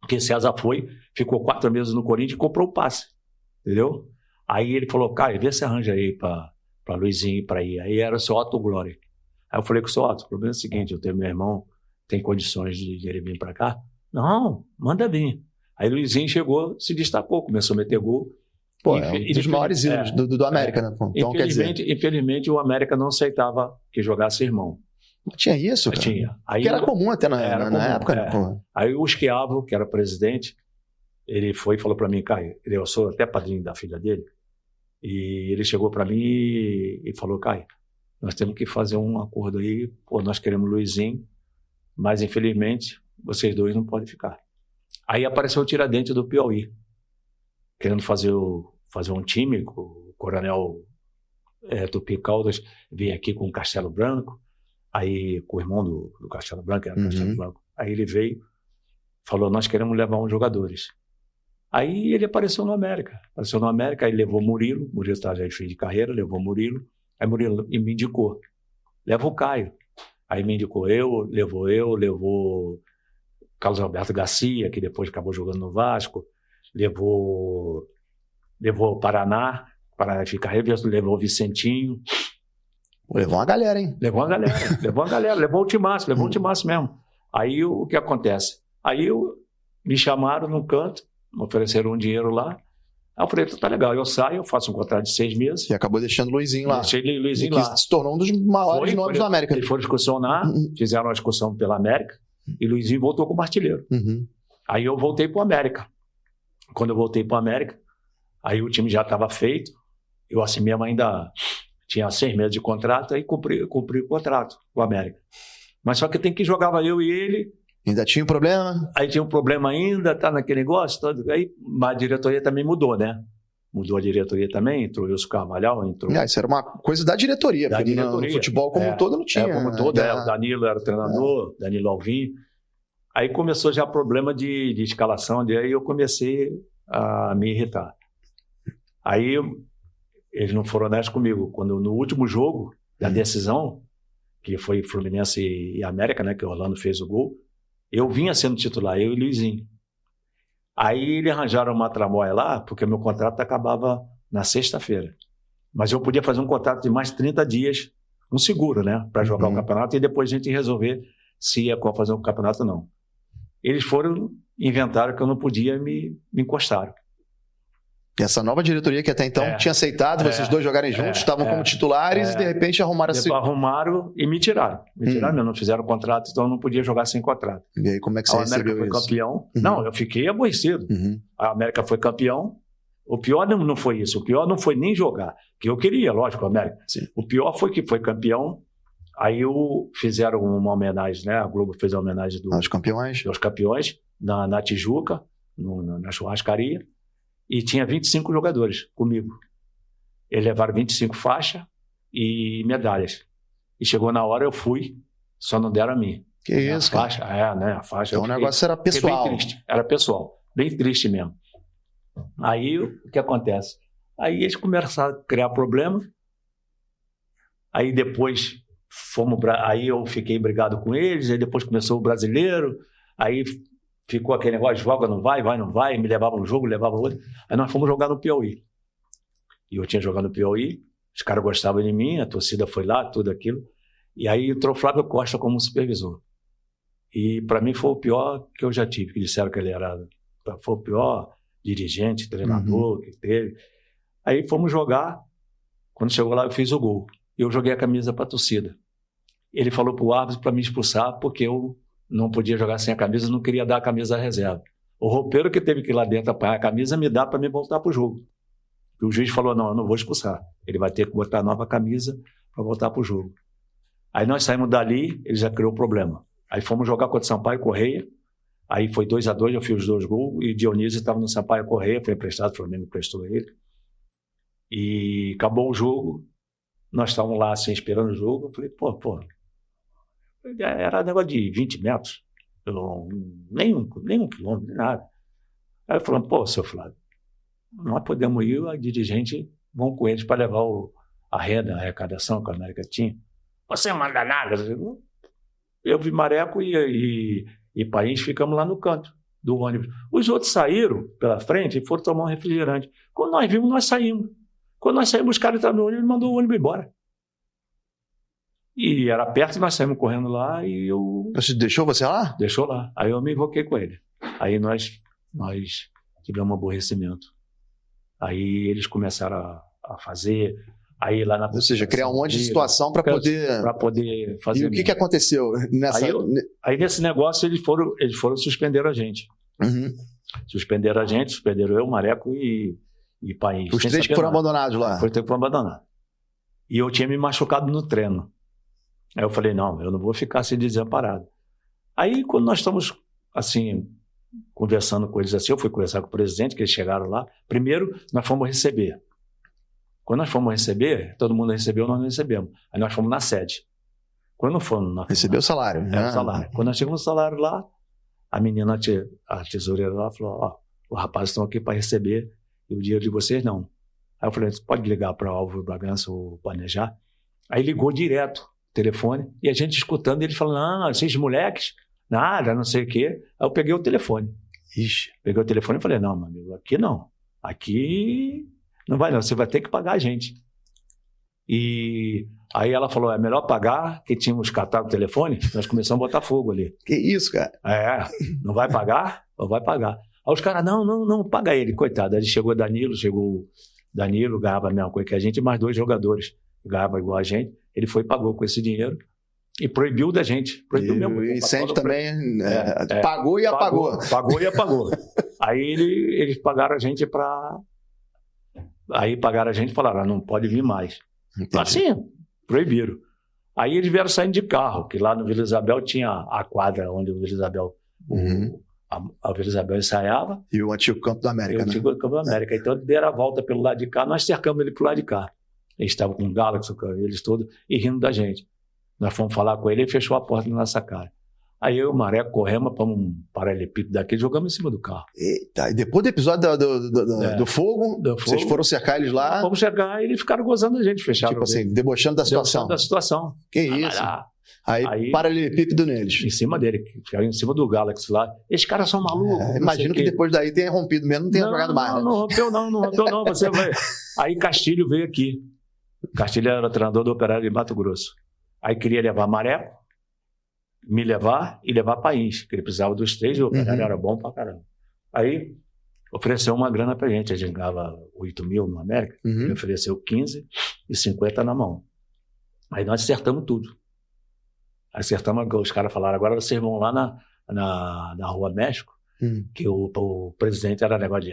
Porque César foi, ficou 4 meses no Corinthians e comprou o passe. Entendeu? Aí ele falou, Caio, vê se arranja aí pra Luizinho para ir. Aí era o seu Otto Glória. Aí eu falei com o seu Otto, o problema é o seguinte, eu tenho meu irmão, tem condições de ele vir para cá? Não, manda vir. Aí Luizinho chegou, se destacou, começou a meter gol. Pô, é um dos maiores ídolos do América, né? Então, infelizmente, o América não aceitava que jogasse irmão. Tinha isso, cara? Tinha. Aí, que era comum até na época. Né? Aí o Schiavo, que era presidente, ele foi e falou para mim, Caio, eu sou até padrinho da filha dele, e ele chegou para mim e falou, Caio, nós temos que fazer um acordo aí, pô, nós queremos Luizinho, mas infelizmente vocês dois não podem ficar. Aí apareceu o Tiradentes do Piauí, querendo fazer um time, o coronel Tupi Caldas veio aqui com o Castelo Branco, aí com o irmão do Castelo Branco, era Castelo Branco. Aí ele veio, falou, nós queremos levar uns jogadores. Aí ele apareceu no América, aí levou Murilo estava já em fim de carreira, levou Murilo, aí Murilo me indicou, leva o Caio. Aí me indicou levou Carlos Alberto Garcia, que depois acabou jogando no Vasco, levou Paraná de carreira, levou o Vicentinho. Levou uma galera, hein? Levou o timaço mesmo. Aí o que acontece? Aí me chamaram num canto, me ofereceram um dinheiro lá, Aí eu falei, tá legal, eu saio, eu faço um contrato de 6 meses. E acabou deixando o Luizinho lá. Deixei o Luizinho lá. Que se tornou um dos maiores nomes da América. Eles foram excursionar, fizeram uma excursão pela América, e o Luizinho voltou como artilheiro. Aí eu voltei para o América. Quando eu voltei para o América, aí o time já estava feito, eu assim mesmo ainda tinha 6 meses de contrato, aí cumpri o contrato com o América. Mas só que tem que jogava eu e ele. Ainda tinha um problema? Aí tinha um problema ainda, tá naquele negócio todo. Aí a diretoria também mudou, né? Mudou a diretoria também, entrou o Wilson Carvalhal, entrou... Isso era uma coisa da diretoria, porque no futebol como um todo não tinha. Como um todo, o Danilo era o treinador, Danilo Alvim. Aí começou já problema de escalação, aí eu comecei a me irritar. Aí eles não foram honestos comigo. Quando no último jogo da decisão, que foi Fluminense e América, né, que o Orlando fez o gol, eu vinha sendo titular, eu e o Luizinho. Aí eles arranjaram uma tramóia lá, porque meu contrato acabava na sexta-feira. Mas eu podia fazer um contrato de mais 30 dias, um seguro, né, para jogar o campeonato, e depois a gente resolver se ia fazer um campeonato ou não. Eles inventaram que eu não podia, me encostaram. E essa nova diretoria que até então tinha aceitado vocês dois jogarem juntos, estavam como titulares e de repente arrumaram assim. Arrumaram e me tiraram. Não fizeram contrato, então eu não podia jogar sem contrato. E aí como é que você recebeu isso? A América foi campeão. Não, eu fiquei aborrecido. A América foi campeão. O pior não foi isso. O pior não foi nem jogar, que eu queria, lógico, a América. Sim. O pior foi que foi campeão. Aí fizeram uma homenagem, né? A Globo fez a homenagem dos campeões na Tijuca, na churrascaria. E tinha 25 jogadores comigo. Eles levaram 25 faixas e medalhas. E chegou na hora, eu fui, só não deram a mim. Que isso, a faixa, né? A faixa. Então o negócio era pessoal. Bem triste. Era pessoal, bem triste mesmo. Aí, o que acontece? Aí eles começaram a criar problemas. Aí depois aí eu fiquei brigado com eles, aí depois começou o brasileiro, aí ficou aquele negócio, joga, não vai, não vai, me levava um jogo, levava outro. Aí nós fomos jogar no Piauí. E eu tinha jogado no Piauí, os caras gostavam de mim, a torcida foi lá, tudo aquilo. E aí entrou o Flávio Costa como supervisor. E para mim foi o pior que eu já tive, que disseram que ele foi o pior dirigente, treinador que teve. Aí fomos jogar, quando chegou lá eu fiz o gol. Eu joguei a camisa para a torcida. Ele falou para o árbitro para me expulsar, porque eu não podia jogar sem a camisa, não queria dar a camisa à reserva. O roupeiro que teve que ir lá dentro apanhar a camisa me dá para me voltar para o jogo. E o juiz falou, não, eu não vou expulsar. Ele vai ter que botar a nova camisa para voltar para o jogo. Aí nós saímos dali, ele já criou o problema. Aí fomos jogar contra o Sampaio Correia, aí foi 2-2, eu fiz os 2 gols, e Dionísio estava no Sampaio Correia, foi emprestado, o Flamengo emprestou ele. E acabou o jogo, nós estávamos lá assim, esperando o jogo, eu falei, pô, era negócio de 20 metros, nem um quilômetro, nem nada. Aí eu falei, pô, seu Flávio, nós podemos ir, a dirigente, vão com eles para levar a renda, a arrecadação que a América tinha. Você não manda nada. Eu vi Mareco e País, ficamos lá no canto do ônibus. Os outros saíram pela frente e foram tomar um refrigerante. Quando nós vimos, nós saímos. Quando nós saímos, os caras estavam no ônibus e mandou o ônibus embora. E era perto, nós saímos correndo lá e eu... Você deixou você lá? Deixou lá. Aí eu me invoquei com ele. Aí nós tivemos um aborrecimento. Aí eles começaram a fazer... Aí lá Ou seja, criar um monte de situação para poder fazer. E o que aconteceu nessa? Aí nesse negócio eles foram suspender a gente. Suspenderam a gente, suspenderam eu, Mareco e País. Os 3 que foram abandonados lá. Foi 3 que foram abandonados. E eu tinha me machucado no treino. Aí eu falei, não, eu não vou ficar assim desamparado. Aí quando nós estamos assim conversando com eles assim, eu fui conversar com o presidente, que eles chegaram lá. Primeiro nós fomos receber. Quando nós fomos receber, todo mundo recebeu, nós não recebemos. Aí nós fomos na sede. Quando fomos... Recebeu o salário. O salário. Quando nós chegamos no salário lá, a menina, a tesoureira lá, falou, os rapazes estão aqui para receber e o dinheiro de vocês não. Aí eu falei, você pode ligar para o Álvaro Bragança ou planejar? Aí ligou direto o telefone e a gente escutando, ele falando, esses moleques, nada, não sei o quê. Aí eu peguei o telefone. Peguei o telefone e falei, não, meu amigo, aqui não. Aqui... Não vai não, você vai ter que pagar a gente. E aí ela falou, é melhor pagar, que tínhamos catado o telefone, nós começamos a botar fogo ali. Que isso, cara? Não vai pagar? Ou vai pagar. Aí os caras, não, paga ele, coitado. Aí chegou Danilo, ganhava a mesma coisa que a gente, mais 2 jogadores ganhavam igual a gente. Ele foi e pagou com esse dinheiro e proibiu da gente. Proibiu mesmo. E Vicente também pagou e apagou. Pagou e apagou. Aí eles pagaram a gente e falaram, não pode vir mais. Entendi. Assim, proibiram. Aí eles vieram saindo de carro, que lá no Vila Isabel tinha a quadra onde o Vila Isabel, a Vila Isabel ensaiava. E o antigo Campo da América, O antigo Campo da América. Então eles deram a volta pelo lado de cá, nós cercamos ele pelo lado de cá. Eles estavam com o Galaxy, eles todos, e rindo da gente. Nós fomos falar com ele e fechou a porta na nossa cara. Aí eu e o Mareco corremos para um paralelepípedo daqui e jogamos em cima do carro. Eita, e depois do episódio do fogo, vocês foram cercar eles lá? Fomos cercar e eles ficaram gozando da gente, fecharam. Tipo assim, debochando da situação. Debochando da situação. Que isso? Aí paralelepípedo neles. Em cima dele, ficaram em cima do Galaxy lá. Esses caras são malucos. Imagino que depois daí tenha rompido mesmo, não tenha jogado mais. Não rompeu não, você vai. Aí Castilho veio aqui. Castilho era treinador do Operário de Mato Grosso. Aí queria levar Mareco, me levar e levar País, que ele precisava dos 3 e o Operário era bom pra caramba. Aí ofereceu uma grana pra gente, a gente ganhava 8 mil no América, ele ofereceu 15 e 50 na mão. Aí nós acertamos tudo. Acertamos, os caras falaram, agora vocês vão lá na Rua México, que o presidente era negócio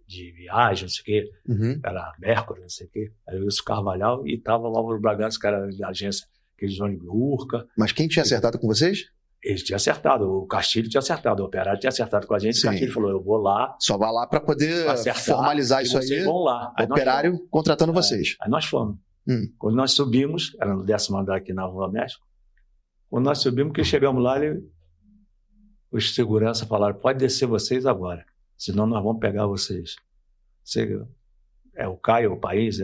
de viagem, não sei o quê, era Mercury, não sei o quê. Aí eu o Carvalhal e tava o Álvaro Bragança, que era da agência, aquele Johnny Urca. Mas quem tinha acertado com vocês? Eles tinham acertado, o Castilho tinha acertado, o Operário tinha acertado com a gente. Sim. O Castilho falou, eu vou lá. Só vai lá para poder formalizar isso aí. Vocês vão lá. Aí Operário contratando vocês. Aí nós fomos. Quando nós subimos, era no 10º andar aqui na Rua México, quando nós subimos, que chegamos lá, os seguranças falaram, pode descer vocês agora, senão nós vamos pegar vocês. O Caio, o País,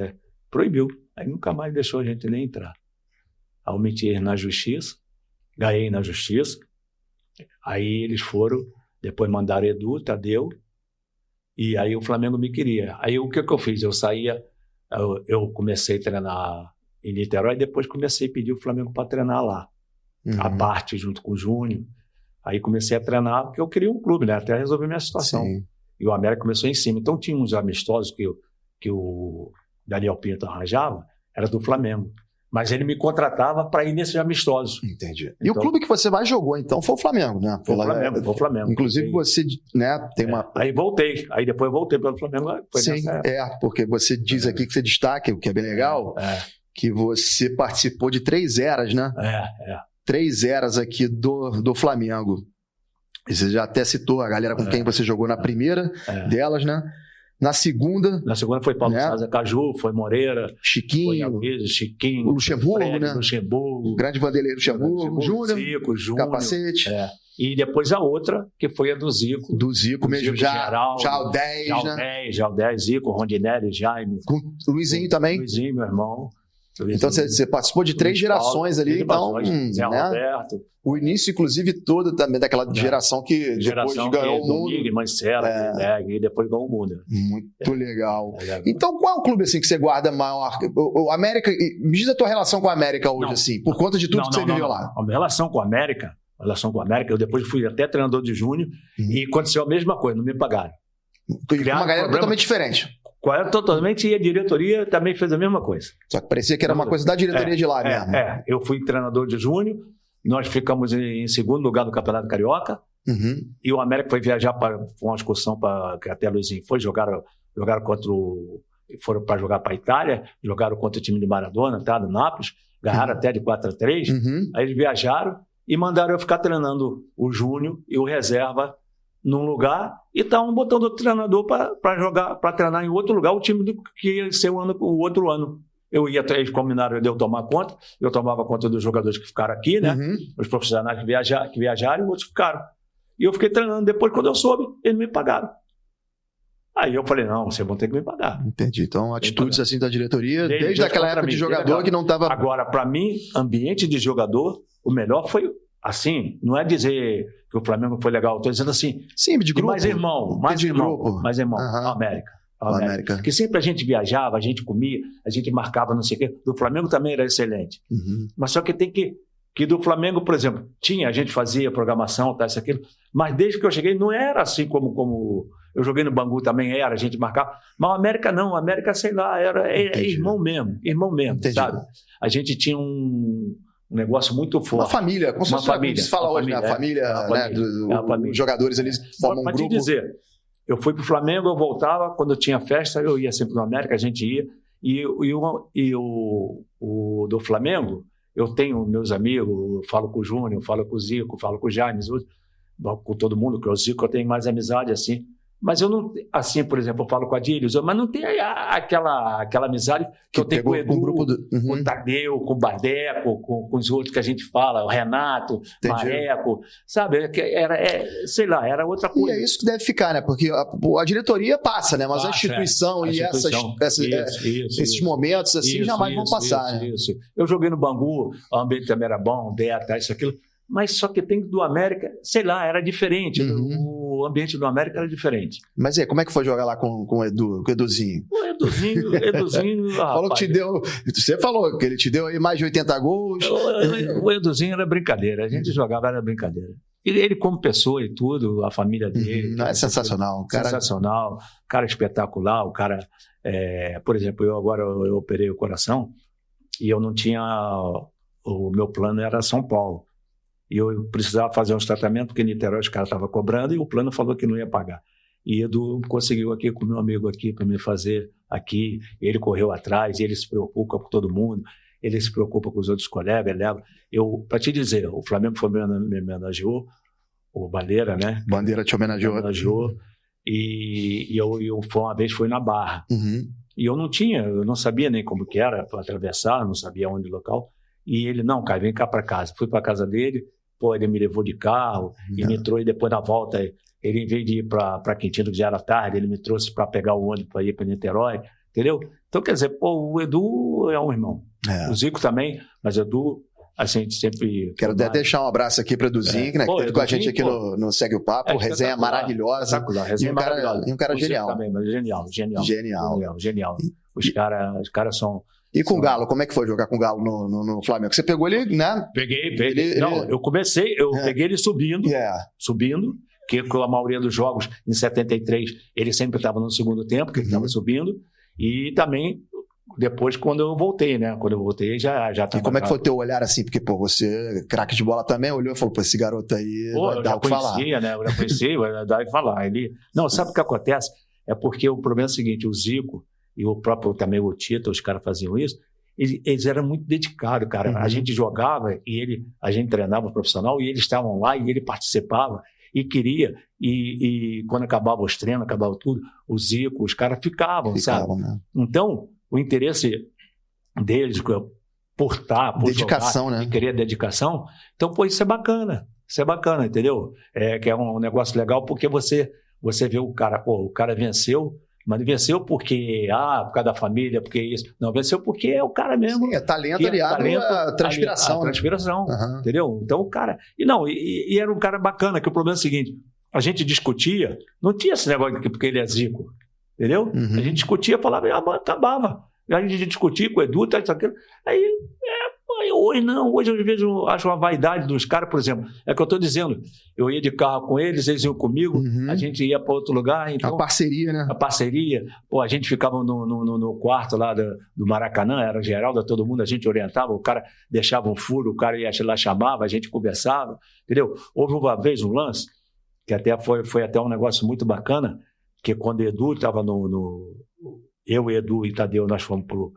proibiu. Aí nunca mais deixou a gente nem entrar. Aí eu meti na justiça, ganhei na justiça, aí eles foram, depois mandaram Edu, Tadeu, e aí o Flamengo me queria. Aí o que eu fiz? Eu saía, eu comecei a treinar em Niterói, depois comecei a pedir o Flamengo para treinar lá, a parte junto com o Júnior. Aí comecei a treinar, porque eu queria um clube, né? Até resolver minha situação. Sim. E o América começou em cima. Então tinha uns amistosos que o Daniel Pinto arranjava, era do Flamengo. Mas ele me contratava para ir nesses amistosos. Entendi. Então, e o clube que você mais jogou, então, foi o Flamengo, né? Foi o Flamengo. Inclusive você, né, tem uma... Aí voltei. Aí depois eu voltei pelo Flamengo. Foi sim, porque você diz aqui que você destaca, o que é bem legal, que você participou de 3 eras, né? 3 eras aqui do Flamengo. E você já até citou a galera com quem você jogou na primeira delas, né? Na segunda foi Paulo César Caju, foi Moreira, Chiquinho, Chiquinho, o Luxemburgo, Fred, né? Luxemburgo, grande Vanderlei Luxemburgo, Júnior, Zico, Capacete. E depois a outra, que foi a do Zico. Do Zico mesmo, Geraldo, já o 10, Já o 10, Zico, Rondinelli, Jaime. Com o Luizinho também. Luizinho, meu irmão. Então você participou de 3 gerações ali, então, Zé Roberto. O início, inclusive, todo também daquela geração que depois ganhou o mundo. Domingue, Mancera, e depois ganhou o mundo. Muito legal. Então, qual é o clube assim que você guarda maior? O América, me diz a tua relação com a América hoje, assim, por conta de tudo que você viveu lá. A minha relação com a América, eu depois fui até treinador de Júnior e aconteceu a mesma coisa, não me pagaram. Uma galera totalmente diferente. Totalmente, e a diretoria também fez a mesma coisa. Só que parecia que era uma coisa da diretoria de lá mesmo. Eu fui treinador de Júnior, nós ficamos em 2º lugar no Campeonato Carioca, e o América foi viajar para uma excursão que até Luizinho foi, jogaram foram para jogar para a Itália, jogaram contra o time de Maradona, tá, do Nápoles, ganharam até de 4-3, aí eles viajaram e mandaram eu ficar treinando o Júnior e o reserva num lugar e estavam botando outro treinador para treinar em outro lugar, o time que ia ser o outro ano. Eles combinaram de eu tomar conta, eu tomava conta dos jogadores que ficaram aqui, né? Os profissionais que viajaram e outros ficaram. E eu fiquei treinando. Depois, quando eu soube, eles me pagaram. Aí eu falei, não, vocês vão ter que me pagar. Entendi. Então, atitudes assim da diretoria, desde aquela época de jogador que não estava... Agora, para mim, ambiente de jogador, o melhor foi... Assim, não é dizer que o Flamengo foi legal, estou dizendo assim... Sim, de grupo. Mais irmão, América. Porque sempre a gente viajava, a gente comia, a gente marcava não sei o quê. Do Flamengo também era excelente. Mas só que tem que do Flamengo, por exemplo, a gente fazia programação, isso, aquilo, mas desde que eu cheguei não era assim como Eu joguei no Bangu também, a gente marcava. Mas o América não, o América, sei lá, era irmão mesmo, Entendi. sabe? A gente tinha um negócio muito forte. Uma família, como se fala hoje, né? A família, família. Os jogadores eles formam um grupo. Pra te dizer, eu fui pro Flamengo, eu voltava, quando tinha festa, eu ia sempre no América, a gente ia. E o do Flamengo, eu tenho meus amigos, eu falo com o Júnior, eu falo com o Zico, eu falo com o Jaime, com todo mundo, que é o Zico, eu tenho mais amizade assim. Mas eu não, assim, por exemplo, eu falo com a Adílios, mas não tem aquela amizade que eu tenho com o Edu, com o Tadeu, com o Badeco, com os outros que a gente fala, o Renato, Mareco, sabe? Sei lá, era outra coisa. E é isso que deve ficar, né? Porque a diretoria passa, né? Mas a instituição e esses momentos assim jamais vão passar, né? Isso. Eu joguei no Bangu, o ambiente também era bom, Beta, isso, aquilo. Mas só que tem do América, sei lá, era diferente. O ambiente do América era diferente. Mas e aí, como é que foi jogar lá com o Eduzinho? O Eduzinho falou que te deu. Você falou que ele te deu aí mais de 80 gols. O Eduzinho era brincadeira. A gente jogava, era brincadeira. Ele como pessoa e tudo, a família dele. É sensacional. Sensacional. Cara espetacular. O cara, por exemplo, eu operei o coração e eu não tinha. O meu plano era São Paulo. E eu precisava fazer uns tratamentos, porque em Niterói os caras estavam cobrando e o plano falou que não ia pagar. E Edu conseguiu aqui com o meu amigo aqui para me fazer aqui. Ele correu atrás, ele se preocupa com todo mundo, ele se preocupa com os outros colegas, ele leva. Para te dizer, o Flamengo me homenageou, o Bandeira, né? Bandeira te homenageou. E eu uma vez fui na Barra. E eu não sabia nem como que era para atravessar, não sabia onde o local. E ele, não, cara, vem cá para casa. Fui para casa dele, ele me levou de carro e me trouxe, depois na volta, ele, em vez de ir para Quintino, que já era tarde, ele me trouxe para pegar o ônibus para ir para Niterói, entendeu? Então, quer dizer, o Edu é um irmão. O Zico também, mas o Edu, assim, a gente sempre... Quero até deixar um abraço aqui para o Eduzinho, né, que esteve com a gente aqui no Segue o Papo, resenha maravilhosa. E um cara genial. Também, mas genial. Os caras são... E com o Galo, como é que foi jogar com o Galo no Flamengo? Você pegou ele, né? Peguei. Eu peguei ele subindo, que com a maioria dos jogos, em 73, ele sempre estava no segundo tempo, que ele estava subindo, e também depois quando eu voltei, né? Quando eu voltei, já estava... E como é que foi o teu olhar assim? Porque, você, craque de bola também, olhou e falou, esse garoto aí vai dar o que falar. Né? Eu já conhecia, vai dar o que falar. Não, sabe o que acontece? É porque o problema é o seguinte, o Zico e o próprio também o Tito, os caras faziam isso, eles eram muito dedicados, cara. A gente jogava e a gente treinava profissional e eles estavam lá e ele participava e queria, e quando acabava os treinos, acabava tudo, o Zico, os caras ficavam, sabe? Né? Então, o interesse deles por dedicação, jogar, né? E querer dedicação, então, isso é bacana, entendeu? Que é um negócio legal porque você vê o cara venceu, mas não venceu porque, por causa da família, porque isso. Não, venceu porque é o cara mesmo. Sim, é talento aliado à transpiração. Transpiração, entendeu? Então, o cara... E era um cara bacana, que o problema é o seguinte, a gente discutia, não tinha esse negócio de porque ele é Zico, entendeu? A gente discutia, falava, acabava. A gente discutia com o Edu, isso, aquilo. Hoje eu vejo, acho uma vaidade dos caras, por exemplo, é que eu estou dizendo, eu ia de carro com eles iam comigo, a gente ia para outro lugar. Então, a parceria, né? A parceria, a gente ficava no quarto lá do Maracanã, era Geraldo, todo mundo, a gente orientava, o cara deixava um furo, o cara ia lá, chamava, a gente conversava, entendeu? Houve uma vez um lance, que até foi até um negócio muito bacana, que quando o Edu estava eu, Edu e Tadeu, nós fomos pro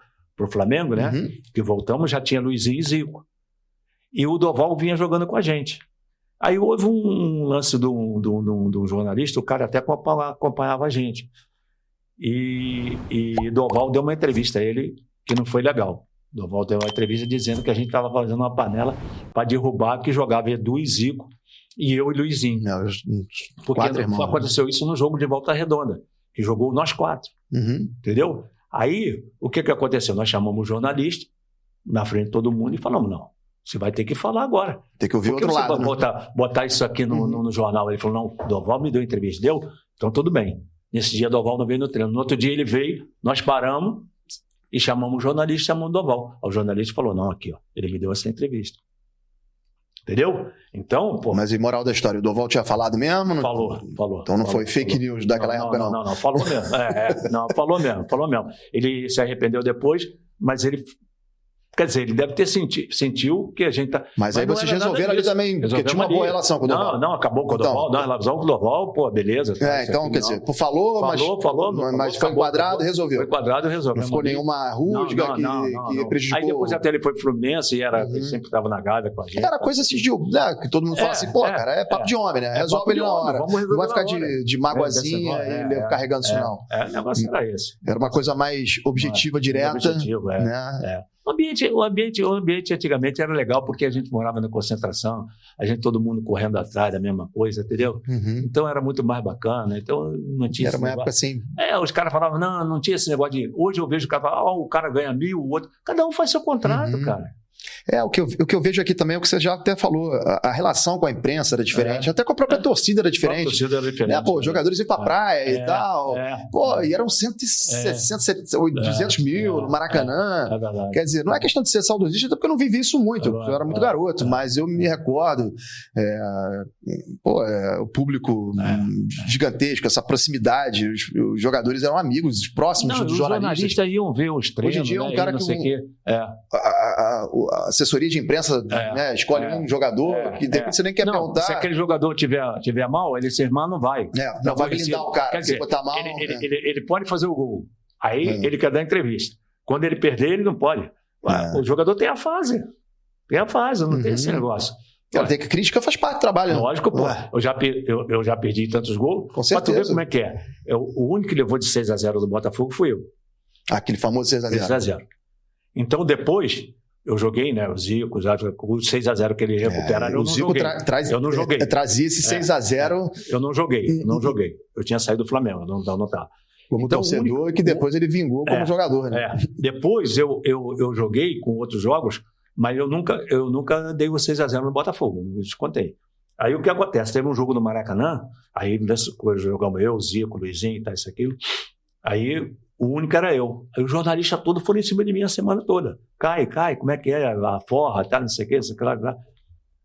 Flamengo, né? Que voltamos, já tinha Luizinho e Zico. E o Doval vinha jogando com a gente. Aí houve um lance de um jornalista, o cara até acompanhava a gente. E Doval deu uma entrevista a ele que não foi legal. Doval deu uma entrevista dizendo que a gente estava fazendo uma panela para derrubar, que jogava Edu e Zico, e eu e Luizinho. Porque aconteceu isso no jogo de Volta Redonda, que jogou nós 4. Entendeu? Aí, o que aconteceu? Nós chamamos o jornalista na frente de todo mundo e falamos, não, você vai ter que falar agora. Tem que ouvir outro lado. Você vai botar isso aqui no jornal. Ele falou, não, Doval me deu entrevista. Deu? Então tudo bem. Nesse dia, Doval não veio no treino. No outro dia ele veio, nós paramos e chamamos o jornalista, chamamos o Doval. O jornalista falou, não, aqui, ele me deu essa entrevista. Entendeu? Então, pô... Mas e moral da história, o Doval tinha falado mesmo? Falou. Então não foi fake news daquela época, não? Não, falou mesmo. Não, falou mesmo. Ele se arrependeu depois, mas ele... Quer dizer, ele deve ter sentiu que a gente tá... Mas aí vocês resolveram ali também, porque tinha uma boa relação com o Doval. Não, acabou com o Doval. Não, a relação com o Doval, pô, beleza. Então, quer dizer, falou, mas foi enquadrado e resolveu. Foi enquadrado e resolveu. Não ficou nenhuma rusga que prejudicou. Aí depois até ele foi pro Fluminense e ele sempre estava na Gávea com a gente. Era coisa assim, que todo mundo fala assim, pô, cara, é papo de homem, né? Resolve ele na hora. Não vai ficar de magoazinha e carregando isso, não. O negócio era esse. Era uma coisa mais objetiva, direta. né? O ambiente antigamente era legal porque a gente morava na concentração, todo mundo correndo atrás da mesma coisa, entendeu? Então era muito mais bacana. Então não tinha era uma época assim. Os caras falavam, não tinha esse negócio de. Hoje eu vejo o cara falar, o cara ganha 1.000, o outro. Cada um faz seu contrato, cara. O que eu vejo aqui também é o que você já até falou, a relação com a imprensa era diferente, até com a própria torcida era diferente. A torcida era diferente. Os jogadores iam pra praia e tal. E eram 160, 200 mil no Maracanã. Quer dizer, não é questão de ser saudosista, até porque eu não vivi isso muito, eu era muito garoto, mas eu me recordo, o público gigantesco, essa proximidade, os jogadores eram amigos, próximos dos jornalistas. Os jornalistas iam ver os treinos. Hoje em dia é um cara que a assessoria de imprensa escolhe um jogador que de repente você nem quer perguntar. Se aquele jogador tiver mal, ele se irmão não vai. Não vai blindar o cara. Quer dizer, botar mal, ele pode fazer o gol. Aí ele quer dar entrevista. Quando ele perder, ele não pode. O jogador tem a fase. Não tem esse negócio. Tem que crítica faz parte do trabalho. Lógico, pô. Eu já perdi tantos gols. Com certeza. Pra tu ver como é que é. O único que levou de 6-0 do Botafogo fui eu. Aquele famoso 6-0. 6-0. Então depois... Eu joguei, né? O Zico, o 6-0 que ele recuperaram. O Zico eu não joguei. Trazia esse 6-0. Eu não joguei. Eu tinha saído do Flamengo, não estava. Como torcedor, e que depois ele vingou como jogador, né? Depois eu joguei com outros jogos, mas eu nunca dei o 6-0 no Botafogo, não te contei. Aí o que acontece? Teve um jogo no Maracanã, aí nessa coisa jogamos eu, Zico, Luizinho, isso, aquilo. Aí o único era eu. Aí os jornalistas todos foram em cima de mim a semana toda. Cai, como é que é? A forra, não sei o que, isso aqui lá.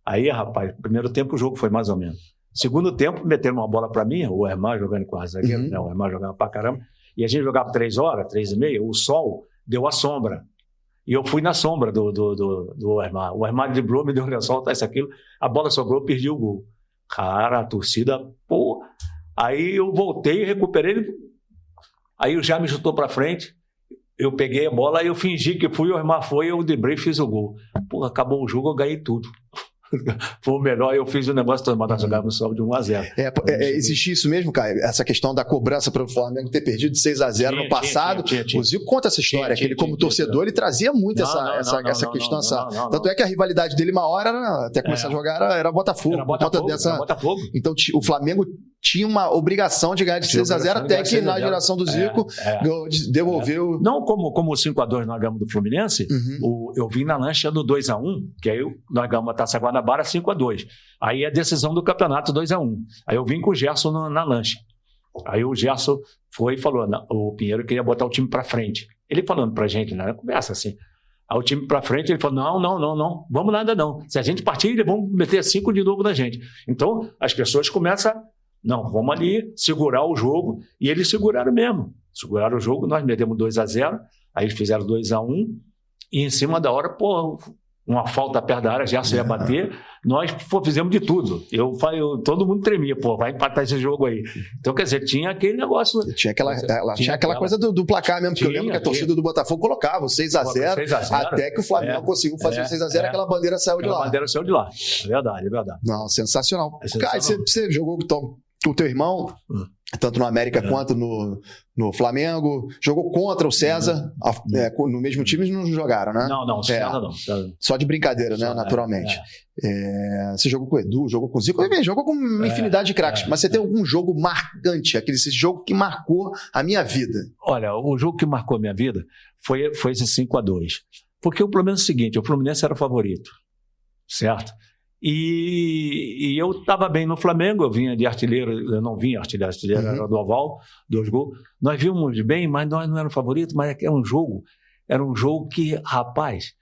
Aí, rapaz, primeiro tempo o jogo foi mais ou menos. Segundo tempo, meteram uma bola para mim, o Herman jogando com a zagueira, né? O Herman jogava pra caramba. E a gente jogava 3 horas, 3h30, o sol deu a sombra. E eu fui na sombra do Herman. O Herman driblou, me deu um lençol, isso, aquilo. A bola sobrou, eu perdi o gol. Cara, a torcida, pô. Aí eu voltei, recuperei. Aí o já me chutou para frente, eu peguei a bola, aí eu fingi que fui, o Herman foi, eu driblei e fiz o gol. Porra, acabou o jogo, eu ganhei tudo. Foi o melhor, eu fiz o negócio todo, mas nós jogávamos só de 1-0. Existia isso mesmo, Caio? Essa questão da cobrança para o Flamengo ter perdido de 6-0 no passado. Tinha. O Zico conta essa história, que ele como torcedor, ele trazia muito essa questão. Tanto é que a rivalidade dele maior era, até começar a jogar, era Botafogo. Botafogo. Então o Flamengo tinha uma obrigação de ganhar de 6-0 até que na geração do Zico devolveu. Não como o 5-2 nós ganhamos do Fluminense, eu vim na lancha do 2-1, que aí nós ganhamos a Taça Guanabara 5-2. Aí a decisão do campeonato 2-1. Aí eu vim com o Gerson na lancha. Aí o Gerson foi e falou, o Pinheiro queria botar o time pra frente. Ele falando pra gente, né? Conversa assim. Aí o time pra frente, ele falou, não, vamos nada não. Se a gente partir, eles vão meter 5 de novo na gente. Então as pessoas começam, não, vamos ali segurar o jogo. E eles seguraram mesmo. Seguraram o jogo, nós metemos 2-0, aí eles fizeram 2-1, e em cima da hora, uma falta perto da área, já se ia bater, nós fizemos de tudo. Todo mundo tremia, vai empatar esse jogo aí. Então, quer dizer, tinha aquele negócio. Tinha aquela coisa do placar mesmo, porque eu lembro que a torcida do Botafogo colocava o 6-0, até que o Flamengo conseguiu fazer o 6-0, aquela bandeira saiu de lá. A bandeira saiu de lá, é verdade. Não, sensacional. Cara, você jogou com o teu irmão, tanto no América quanto no Flamengo, jogou contra o César, no mesmo time não jogaram, né? Não, César não. Só de brincadeira, né? Naturalmente. Você jogou com o Edu, jogou com o Zico, jogou com uma infinidade de craques, mas você tem algum jogo marcante, esse jogo que marcou a minha vida? Olha, o jogo que marcou a minha vida foi esse 5-2, porque o problema é o seguinte, o Fluminense era o favorito, certo? E eu estava bem no Flamengo, eu vinha de artilheiro, eu não vinha artilheiro era do Oval, 2 gols. Nós vimos bem, mas nós não éramos favoritos, mas era um jogo que, rapaz,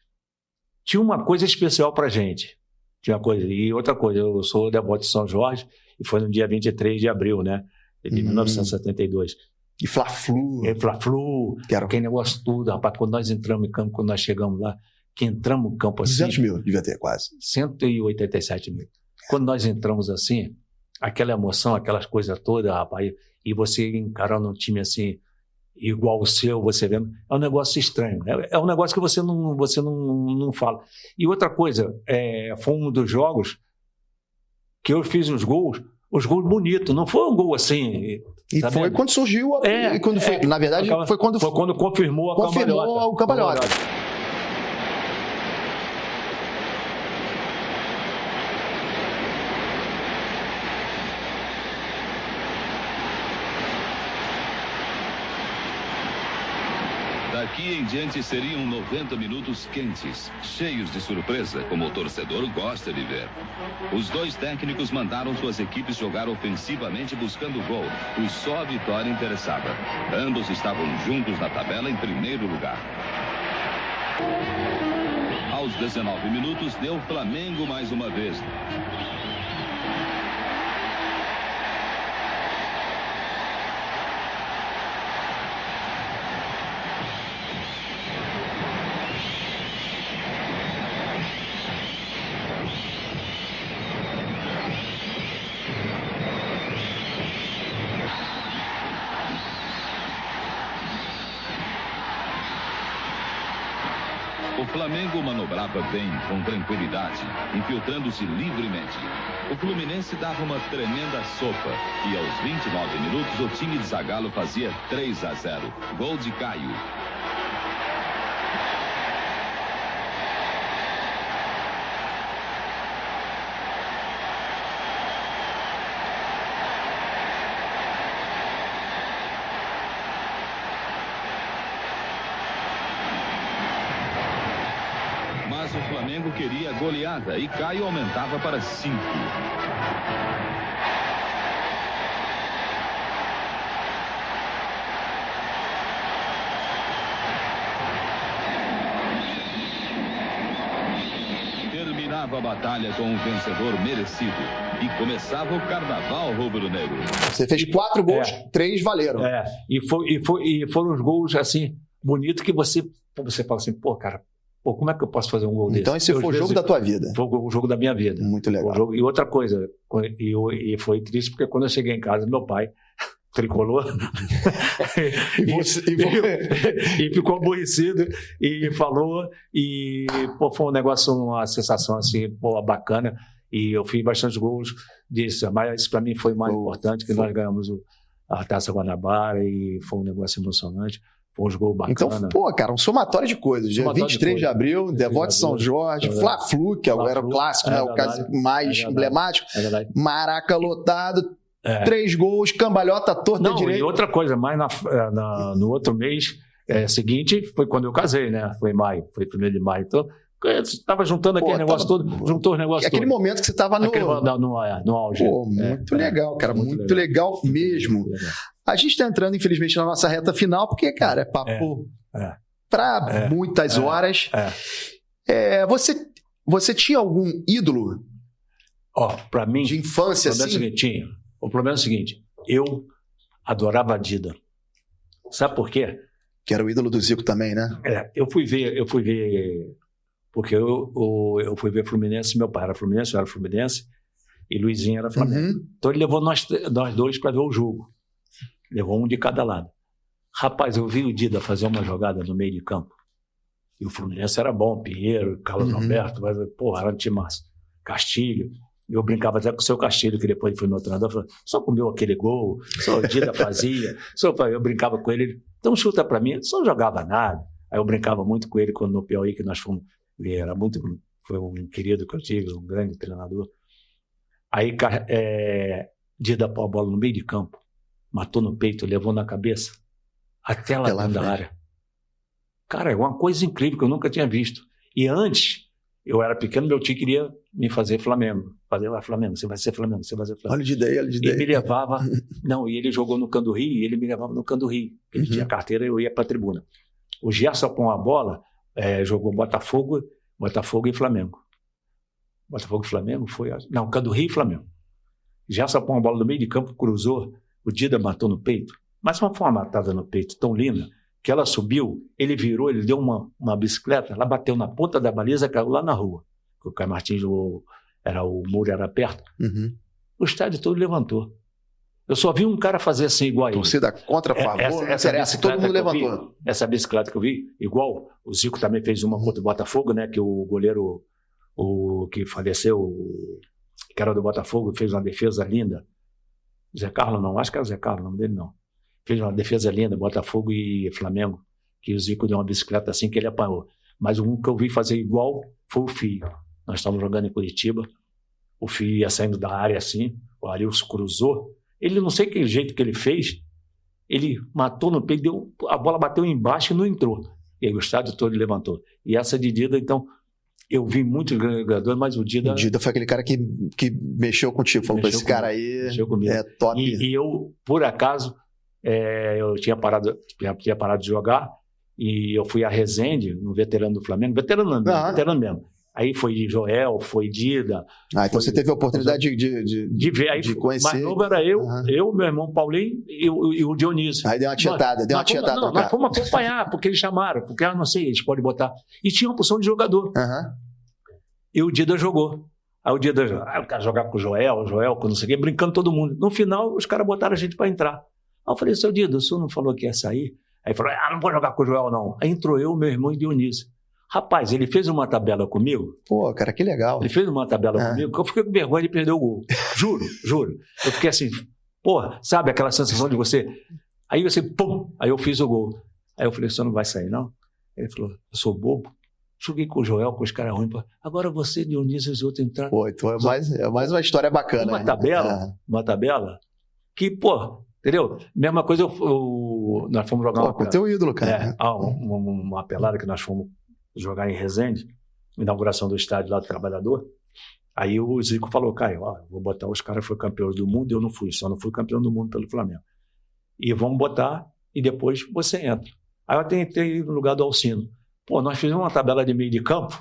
tinha uma coisa especial pra gente. Tinha coisa. E outra coisa, eu sou devoto de São Jorge, e foi no dia 23 de abril, né? De 1972. E Fla-Flu. Fla-Flu, aquele negócio tudo, rapaz. Quando nós entramos em campo, quando nós chegamos lá, que entramos no campo assim... 200 mil, devia ter quase. 187 mil. Quando nós entramos assim, aquela emoção, aquelas coisas todas, rapaz, e você encarando um time assim, igual o seu, você vendo, é um negócio estranho. É um negócio que você não fala. E outra coisa, foi um dos jogos que eu fiz os gols bonitos, não foi um gol assim... E foi vendo? Quando surgiu, na verdade, foi quando confirmou o cambalhota. Daqui em diante seriam 90 minutos quentes, cheios de surpresa, como o torcedor gosta de ver. Os dois técnicos mandaram suas equipes jogar ofensivamente buscando gol, pois só a vitória interessava. Ambos estavam juntos na tabela em primeiro lugar. Aos 19 minutos, deu Flamengo mais uma vez. O Flamengo manobrava bem, com tranquilidade, infiltrando-se livremente. O Fluminense dava uma tremenda sopa e aos 29 minutos o time de Zagallo fazia 3-0. Gol de Caio. Mas o Flamengo queria goleada e Caio aumentava para 5. Terminava a batalha com um vencedor merecido e começava o carnaval rubro-negro. Você fez 4 gols, 3 valeram. E foram os gols assim bonitos que você fala assim, pô, cara, como é que eu posso fazer um gol desse? Então esse foi o jogo da tua vida. Foi o jogo da minha vida. Muito legal. E outra coisa, e foi triste porque quando eu cheguei em casa, meu pai tricolor e ficou aborrecido e falou e foi um negócio, uma sensação assim, bacana, e eu fiz bastante gols disso, mas isso para mim foi o mais importante, que nós ganhamos a Taça Guanabara e foi um negócio emocionante. Foi um gol bacana. Então, cara, um somatório de coisas. Dia 23 de abril, Devoto de São Jorge, Fla-Flu, que era o clássico, né? O caso mais emblemático. Maraca lotado, 3 gols, cambalhota torta direita. E outra coisa, mais no outro mês seguinte, foi quando eu casei, né? Foi em maio, foi 1º de maio. Então, eu estava juntando aquele negócio todo, juntou os negócios aquele todo. momento que você estava no auge. Muito legal, cara, muito legal mesmo. Muito legal. A gente está entrando, infelizmente, na nossa reta final, porque, cara, é papo para muitas horas. Você tinha algum ídolo? Para mim, de infância, assim? O problema é o seguinte, eu adorava a Dida. Sabe por quê? Que era o ídolo do Zico também, né? Eu fui ver, porque eu fui ver Fluminense, meu pai era Fluminense, eu era Fluminense, e Luizinho era Flamengo. Então ele levou nós dois para ver o jogo. Levou um de cada lado. Rapaz, eu vi o Dida fazer uma jogada no meio de campo. E o Fluminense era bom, Pinheiro, Carlos Alberto, mas, era um time massa. Castilho. Eu brincava até com o seu Castilho, que depois foi meu treinador, falou, só comeu aquele gol, só o Dida fazia. Eu brincava com ele, então chuta pra mim, só jogava nada. Aí eu brincava muito com ele quando no Piauí, que nós fomos, foi um querido que eu tive, um grande treinador. Aí Dida pôs a bola no meio de campo, matou no peito, levou na cabeça, até lá dentro da área. Cara, é uma coisa incrível que eu nunca tinha visto. E antes, eu era pequeno, meu tio queria me fazer Flamengo. Flamengo, você vai ser Flamengo, você vai ser Flamengo. Olha de ideia. Ele me levava... Não, e ele jogou no Candurri, e ele me levava no Candurri. Ele tinha carteira, eu ia para a tribuna. O Gerson com a bola, jogou Botafogo e Flamengo. Botafogo e Flamengo foi... Não, do Rio e Flamengo. Gerson põe uma bola no meio de campo, cruzou, o Dida matou no peito. Mas foi uma matada no peito tão linda que ela subiu, ele virou, ele deu uma bicicleta, ela bateu na ponta da baliza, caiu lá na rua. O Caio Martins, o muro era perto. Uhum. O estádio todo levantou. Eu só vi um cara fazer assim igual a ele. Torcida contra a favor, não interessa, todo mundo levantou. Essa bicicleta que eu vi, igual, o Zico também fez uma contra o Botafogo, né, que o goleiro, o que faleceu, que era do Botafogo, fez uma defesa linda. Zé Carlos não, acho que era o Zé Carlos, o nome dele não. Fez uma defesa linda, Botafogo e Flamengo, que o Zico deu uma bicicleta assim que ele apanhou. Mas um que eu vi fazer igual foi o Fio. Nós estávamos jogando em Curitiba, o Fio ia saindo da área assim, o Arilson cruzou, ele não sei que jeito que ele fez, ele matou no peito, a bola bateu embaixo e não entrou. E aí o estádio todo levantou. E essa de Dida, então, eu vi muitos jogadores, mas o Dida... O Dida foi aquele cara que mexeu contigo, falou pra esse cara aí, é top. E eu, por acaso, eu tinha parado de jogar e eu fui a Resende, no veterano do Flamengo, veterano mesmo. Aí foi Joel, foi Dida. Então você teve a oportunidade de ver, aí, de conhecer. Mais novo era eu, meu irmão Paulinho e o Dionísio. Aí deu uma tietada, nós fomos acompanhar, porque eles chamaram, porque não sei, eles podem botar. E tinha uma porção de jogador. E o Dida jogou. Aí o Dida, eu quero jogar com o Joel, com não sei o quê, brincando todo mundo. No final, os caras botaram a gente para entrar. Aí eu falei, seu Dida, o senhor não falou que ia sair? Aí ele falou, não vou jogar com o Joel, não. Aí entrou eu, meu irmão e Dionísio. Rapaz, ele fez uma tabela comigo. Pô, cara, que legal. Ele fez uma tabela comigo que eu fiquei com vergonha de perder o gol. Juro. Eu fiquei assim, porra, sabe aquela sensação de você... Aí você, pum, aí eu fiz o gol. Aí eu falei, o senhor não vai sair, não? Ele falou, eu sou bobo. Joguei com o Joel, com os caras ruins. Agora você, Dionísio e os outros entraram. Pô, então é mais uma história bacana. Uma tabela que, pô, entendeu? Mesma coisa, nós fomos jogar com o teu ídolo, cara. Uma pelada que nós fomos jogar em Resende, inauguração do estádio lá do Trabalhador. Aí o Zico falou, Caio, vou botar os caras que foram campeões do mundo, eu não fui, só não fui campeão do mundo pelo Flamengo. E vamos botar, e depois você entra. Aí eu tentei no lugar do Alcino. Pô, nós fizemos uma tabela de meio de campo,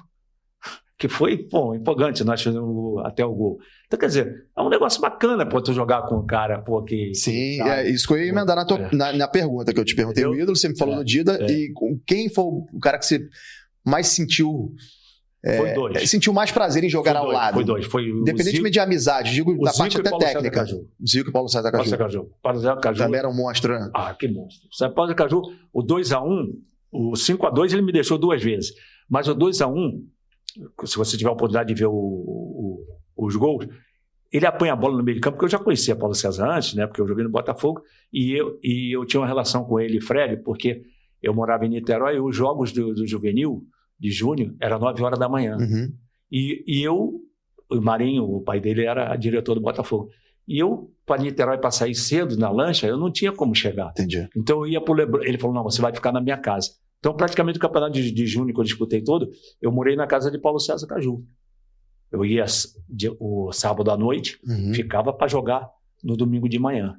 que foi, pô, empolgante, nós fizemos até o gol. Então, quer dizer, é um negócio bacana, pô, tu jogar com um cara, pô, que... Sim, isso que eu ia emendar na pergunta que eu te perguntei. O ídolo, você me falou do Dida, e quem foi o cara que você mais sentiu... Foi dois. Sentiu mais prazer em jogar ao lado? Foi dois. Independentemente de amizade, digo da parte até técnica. Zico e Paulo César Caju. Paulo César Caju. Também era um monstro, né? Que monstro. Paulo César Caju, o 2-1, o 5-2 ele me deixou 2 vezes. Mas o 2-1, se você tiver a oportunidade de ver os gols, ele apanha a bola no meio de campo, porque eu já conhecia Paulo César antes, né? Porque eu joguei no Botafogo, e eu tinha uma relação com ele e Fred, porque eu morava em Niterói, e os jogos do Juvenil, de junho, era 9 horas da manhã. E o Marinho, o pai dele, era diretor do Botafogo. E eu, para Niterói, para sair cedo na lancha, eu não tinha como chegar. Entendi. Então eu ia para o Leblon. Ele falou, não, você vai ficar na minha casa. Então, praticamente, o campeonato de junho que eu disputei todo, eu morei na casa de Paulo César Caju. Eu ia o sábado à noite, ficava para jogar no domingo de manhã.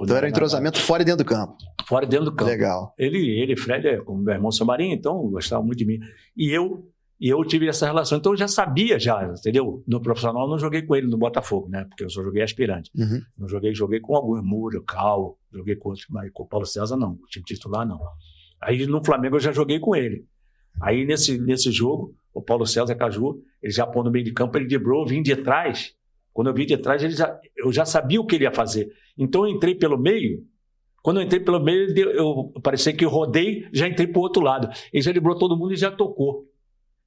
Então era entrosamento fora e dentro do campo. Fora e dentro do campo. Legal. Ele Fred, como meu irmão seu Marinho, então gostava muito de mim. E eu tive essa relação. Então eu já sabia, entendeu? No profissional eu não joguei com ele no Botafogo, né? Porque eu só joguei aspirante. Não joguei com alguns, Muro, Cal, joguei com outros, mas com o Paulo César não, o time titular não. Aí no Flamengo eu já joguei com ele. Aí nesse jogo, o Paulo César Caju, ele já pôs no meio de campo, ele driblou, eu vim de trás. Quando eu vim de trás, eu já sabia o que ele ia fazer. Então eu entrei pelo meio. Quando eu entrei pelo meio, eu parecia que eu rodei, já entrei para o outro lado. Ele já driblou todo mundo e já tocou.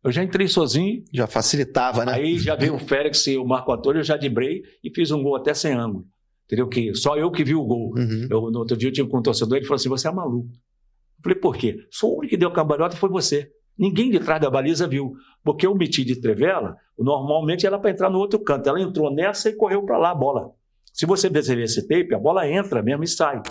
Eu já entrei sozinho. Já facilitava, né? Aí já veio o Félix e o Marco Antônio, eu já driblei e fiz um gol até sem ângulo. Entendeu? Que só eu que vi o gol. No outro dia eu tive com um torcedor, ele falou assim, você é maluco. Eu falei, por quê? Só o único que deu cambalhota foi você. Ninguém de trás da baliza viu, porque eu meti de trivela, normalmente ela para entrar no outro canto. Ela entrou nessa e correu para lá a bola. Se você perceber esse tape, a bola entra mesmo e sai.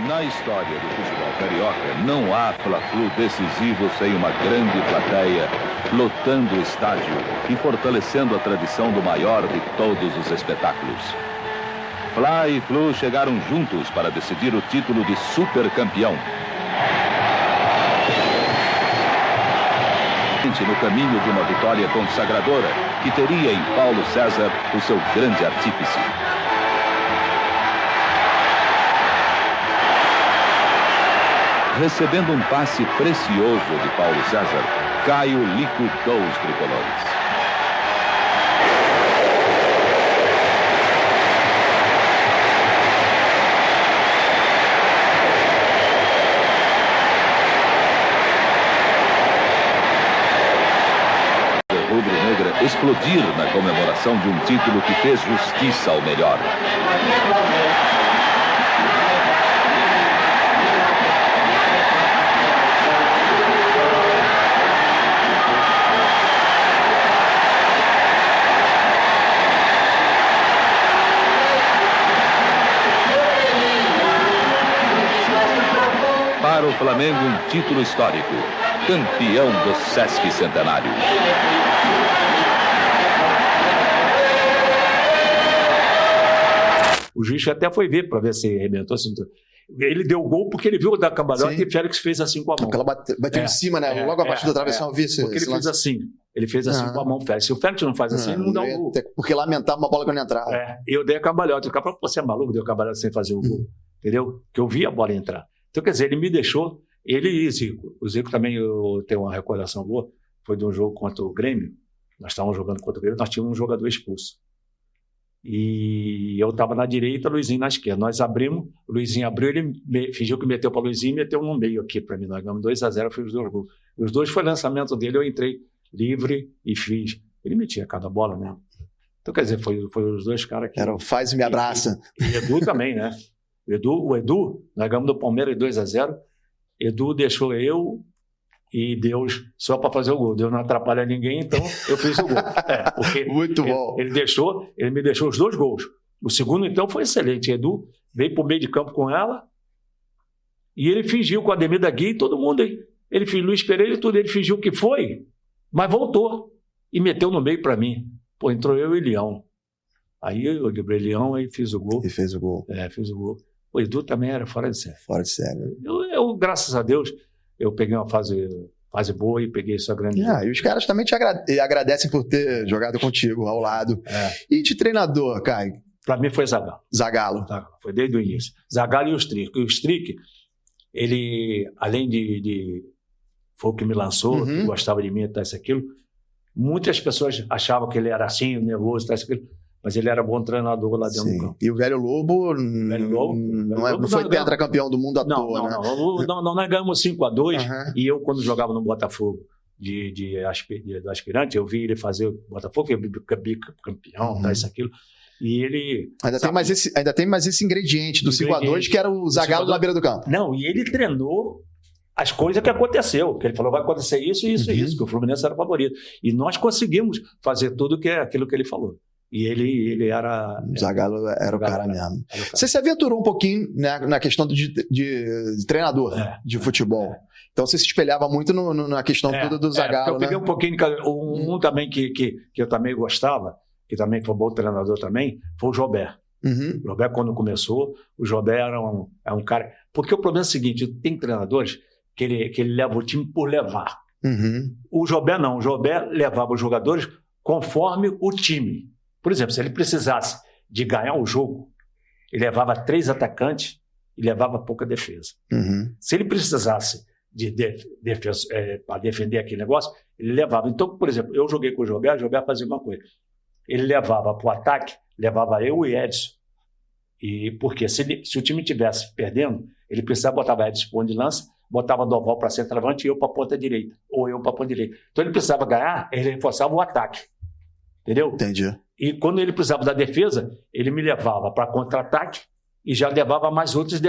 Na história do futebol carioca, não há Fla-Flu decisivo sem uma grande plateia, lotando o estádio e fortalecendo a tradição do maior de todos os espetáculos. Fla e Flu chegaram juntos para decidir o título de supercampeão. No caminho de uma vitória consagradora, que teria em Paulo César o seu grande artífice. Recebendo um passe precioso de Paulo César, Caio liquidou os tricolores. Rubro-negra explodir na comemoração de um título que fez justiça ao melhor. Para o Flamengo, um título histórico. Campeão do Sesc Centenário. O juiz até foi ver para ver se arrebentou. Ele deu o gol porque ele viu da cambalhota e o Félix fez assim com a mão. Porque ela bateu em cima, né? Logo abaixo da travessão, eu vi isso. Porque ele fez assim. Ele fez assim com a mão, Félix. Se o Félix não faz assim, ele não dá o gol. Porque lamentava uma bola quando entrava. Eu dei a cambalhota. O cara falou, você é maluco, deu a cambalhota sem fazer o gol. Entendeu? Porque eu vi a bola entrar. Então, quer dizer, ele me deixou. Ele e Zico. O Zico também, eu tenho uma recordação boa. Foi de um jogo contra o Grêmio. Nós estávamos jogando contra o Grêmio. Nós tínhamos um jogador expulso. E eu estava na direita, Luizinho na esquerda. Nós abrimos, o Luizinho abriu, ele fingiu que meteu para o Luizinho e meteu no meio aqui para mim. Nós ganhamos 2-0, fiz os 2 gols. Os 2 foi lançamento dele, eu entrei livre e fiz. Ele metia cada bola mesmo. Então, quer dizer, foi os 2 caras que... Era o faz e me abraça. E Edu também, né? O Edu, nós ganhamos do Palmeiras 2-0. Edu deixou eu e Deus só para fazer o gol. Deus não atrapalha ninguém, então eu fiz o gol. Porque muito bom. Ele me deixou os 2 gols. O segundo, então, foi excelente. Edu veio para o meio de campo com ela e ele fingiu com a Ademir da Guia e todo mundo aí. Ele fez Luiz Pereira e tudo. Ele fingiu que foi, mas voltou e meteu no meio para mim. Pô, entrou eu e Leão. Aí eu livrei Leão e fiz o gol. E fez o gol. Fiz o gol. O Edu também era fora de série. Fora de série. Eu, graças a Deus, eu peguei uma fase boa e peguei essa grande... E os caras também te agradecem por ter jogado contigo ao lado. E de treinador, Caio? Para mim foi Zagallo. Zagallo. Foi desde o início. Zagallo e o Strick. O Strick, ele, além de foi o que me lançou, que gostava de mim, tal, isso, aquilo, muitas pessoas achavam que ele era assim, nervoso, tal, isso, aquilo. Mas ele era bom treinador lá dentro do campo. E o Velho Lobo não foi tetracampeão do mundo à toa, né? Não, nós ganhamos 5-2 e eu, quando jogava no Botafogo do aspirante, eu vi ele fazer o Botafogo, bicampeão, isso, aquilo. E ele... Ainda tem mais esse ingrediente do 5-2, que era o Zagallo na beira do campo. Não, e ele treinou as coisas que aconteceu, que ele falou, vai acontecer isso, isso e isso, que o Fluminense era o favorito. E nós conseguimos fazer tudo aquilo que ele falou. E ele era... O Zagallo era o cara mesmo. Você se aventurou um pouquinho, né, na questão de treinador de futebol. Então você se espelhava muito na questão toda do Zagallo. Eu peguei um pouquinho... Um também que eu também gostava, que também foi bom treinador também, foi o Jobert. O Jobert, quando começou, o Jobert era um cara... Porque o problema é o seguinte, tem treinadores que ele leva o time por levar. O Jobert não. O Jobert levava os jogadores conforme o time. Por exemplo, se ele precisasse de ganhar o jogo, ele levava 3 atacantes e levava pouca defesa. Se ele precisasse de defesa para defender aquele negócio, ele levava. Então, por exemplo, eu joguei com o Jobert fazia uma coisa. Ele levava para o ataque, levava eu e Edson. E porque se o time estivesse perdendo, ele precisava botar Edson para onde lança, botava Doval para centroavante e eu para a ponta direita, ou eu para a ponta direita. Então ele precisava ganhar, ele reforçava o ataque. Entendeu? Entendi. E quando ele precisava da defesa, ele me levava para contra-ataque e já levava mais outras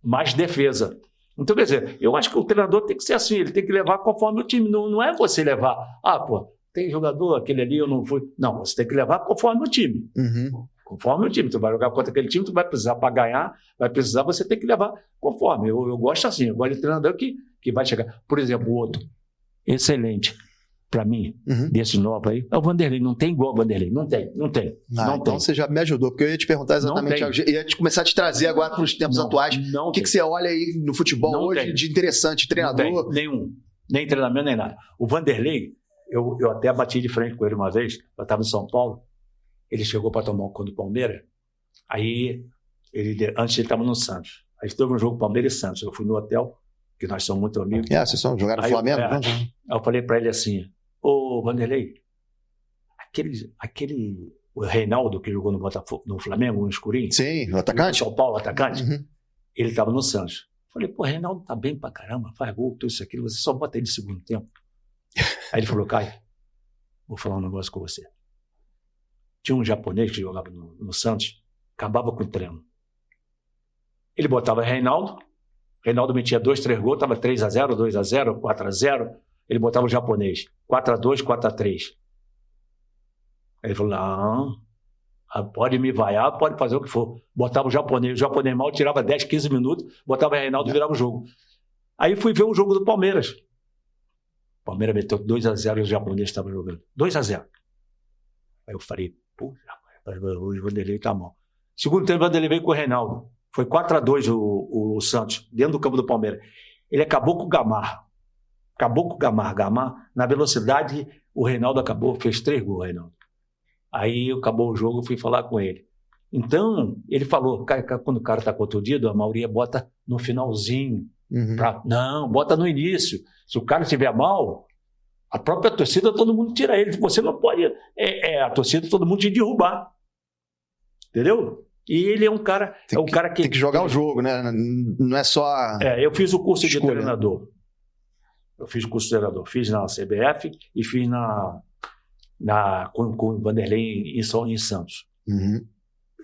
mais defesa. Então, quer dizer, eu acho que o treinador tem que ser assim, ele tem que levar conforme o time. Não é você levar, tem jogador, aquele ali eu não fui. Não, você tem que levar conforme o time. Conforme o time. Tu vai jogar contra aquele time, tu vai precisar para ganhar, você tem que levar conforme. Eu gosto assim, eu gosto de treinador que vai chegar. Por exemplo, o outro, excelente. Para mim, desse novo aí, é o Vanderlei. Não tem igual o Vanderlei. Não tem. Então você já me ajudou, porque eu ia te perguntar exatamente. Eu ia começar a te trazer agora para os tempos atuais. O que você olha aí no futebol hoje de interessante? Treinador? Nenhum. Nem treinamento, nem nada. O Vanderlei, eu até bati de frente com ele uma vez, eu estava em São Paulo, ele chegou para tomar um conta do Palmeiras, aí, antes ele estava no Santos. Aí teve um jogo Palmeiras e Santos, eu fui no hotel, que nós somos muito amigos. Vocês jogaram no Flamengo? Aí eu falei para ele assim, ô Vanderlei, o Reinaldo que jogou no Flamengo, no escurinho. Sim, o atacante. São Paulo, atacante. Ele estava no Santos. Falei, pô, Reinaldo tá bem pra caramba, faz gol, tudo isso, aquilo, você só bota ele de segundo tempo. Aí ele falou, Caio, vou falar um negócio com você. Tinha um japonês que jogava no Santos, acabava com o treino. Ele botava Reinaldo metia 2, 3 gols, estava 3-0, 2-0, 4-0, ele botava o japonês, 4-2, 4-3. Aí ele falou, não, pode me vaiar, pode fazer o que for. Botava o japonês mal, tirava 10, 15 minutos, botava o Reinaldo e virava o jogo. Aí fui ver o jogo do Palmeiras. O Palmeiras meteu 2-0 e o japonês estava jogando. 2-0. Aí eu falei, pô, o Vanderlei tá mal. Segundo tempo, o Vanderlei veio com o Reinaldo. Foi 4-2 o Santos, dentro do campo do Palmeiras. Ele acabou com o Gamarra. Gamarra, na velocidade, o Reinaldo fez 3 gols, Reinaldo. Aí acabou o jogo, eu fui falar com ele. Então, ele falou, quando o cara está contundido, a maioria bota no finalzinho. Não, bota no início. Se o cara estiver mal, a própria torcida, todo mundo tira ele. Você não pode... a torcida, todo mundo te derrubar. Entendeu? E ele é um cara... Tem que jogar o jogo, né? Não é só... eu fiz o curso de treinador. Fiz na CBF e fiz com o Vanderlei em Santos.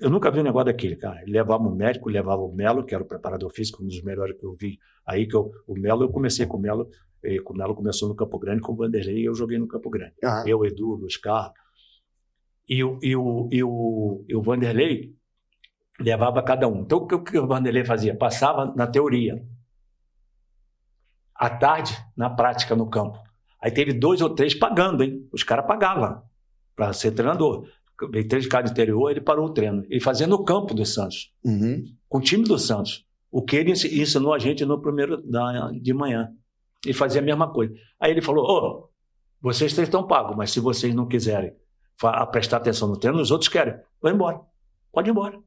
Eu nunca vi um negócio daquele, cara. Ele levava um médico, levava o Melo, que era o preparador físico, um dos melhores que eu vi. Aí o Melo, eu comecei com o Melo, e o Melo começou no Campo Grande, com o Vanderlei, e eu joguei no Campo Grande. Eu, Edu, Luiz Carlos. E o Vanderlei levava cada um. Então, o que o Vanderlei fazia? Passava na teoria. À tarde, na prática, no campo. Aí teve 2 ou 3 pagando, hein? Os caras pagavam para ser treinador. Veio 3 caras do interior, ele parou o treino. Ele fazia no campo do Santos, com o time do Santos. O que ele ensinou a gente no primeiro de manhã. Ele fazia a mesma coisa. Aí ele falou, vocês 3 estão pagos, mas se vocês não quiserem prestar atenção no treino, os outros querem. Vai embora. Pode ir embora.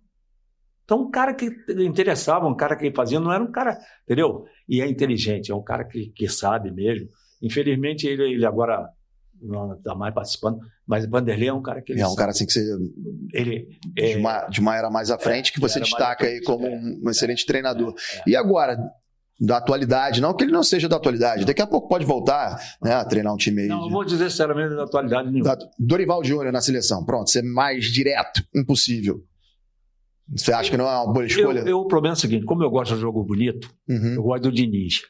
Então, um cara que interessava, um cara que fazia, não era um cara, entendeu? E é inteligente, é um cara que sabe mesmo. Infelizmente, ele agora não está mais participando, mas o Vanderlei é um cara que ele sabe. Um cara assim que você... de uma era mais à frente, que você destaca aí como um excelente treinador. E agora, da atualidade, não que ele não seja da atualidade, daqui a pouco pode voltar, né, a treinar um time aí. Não, vou dizer sinceramente da atualidade nenhuma. Dorival Júnior na seleção, pronto, ser mais direto, impossível. Você acha que não é uma boa escolha? O problema é o seguinte, como eu gosto de jogo bonito, eu gosto do Diniz.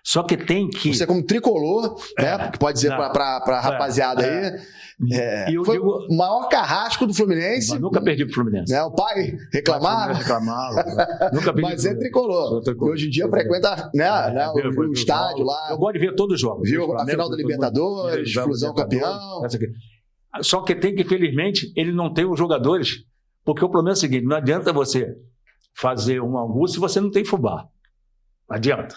Só que tem que... Você como tricolor, né, que pode dizer para a rapaziada aí, foi o maior carrasco do Fluminense. Mas nunca perdi pro Fluminense. Né, o pai reclamava. Nunca perdi. Mas é tricolor. E hoje em dia frequenta o estádio lá. Eu gosto de ver todos os jogos. Viu a final da Libertadores, Flusão campeão. Só que tem que, infelizmente, ele não tem os jogadores... Porque o problema é o seguinte, não adianta você fazer um angu se você não tem fubá. Não adianta.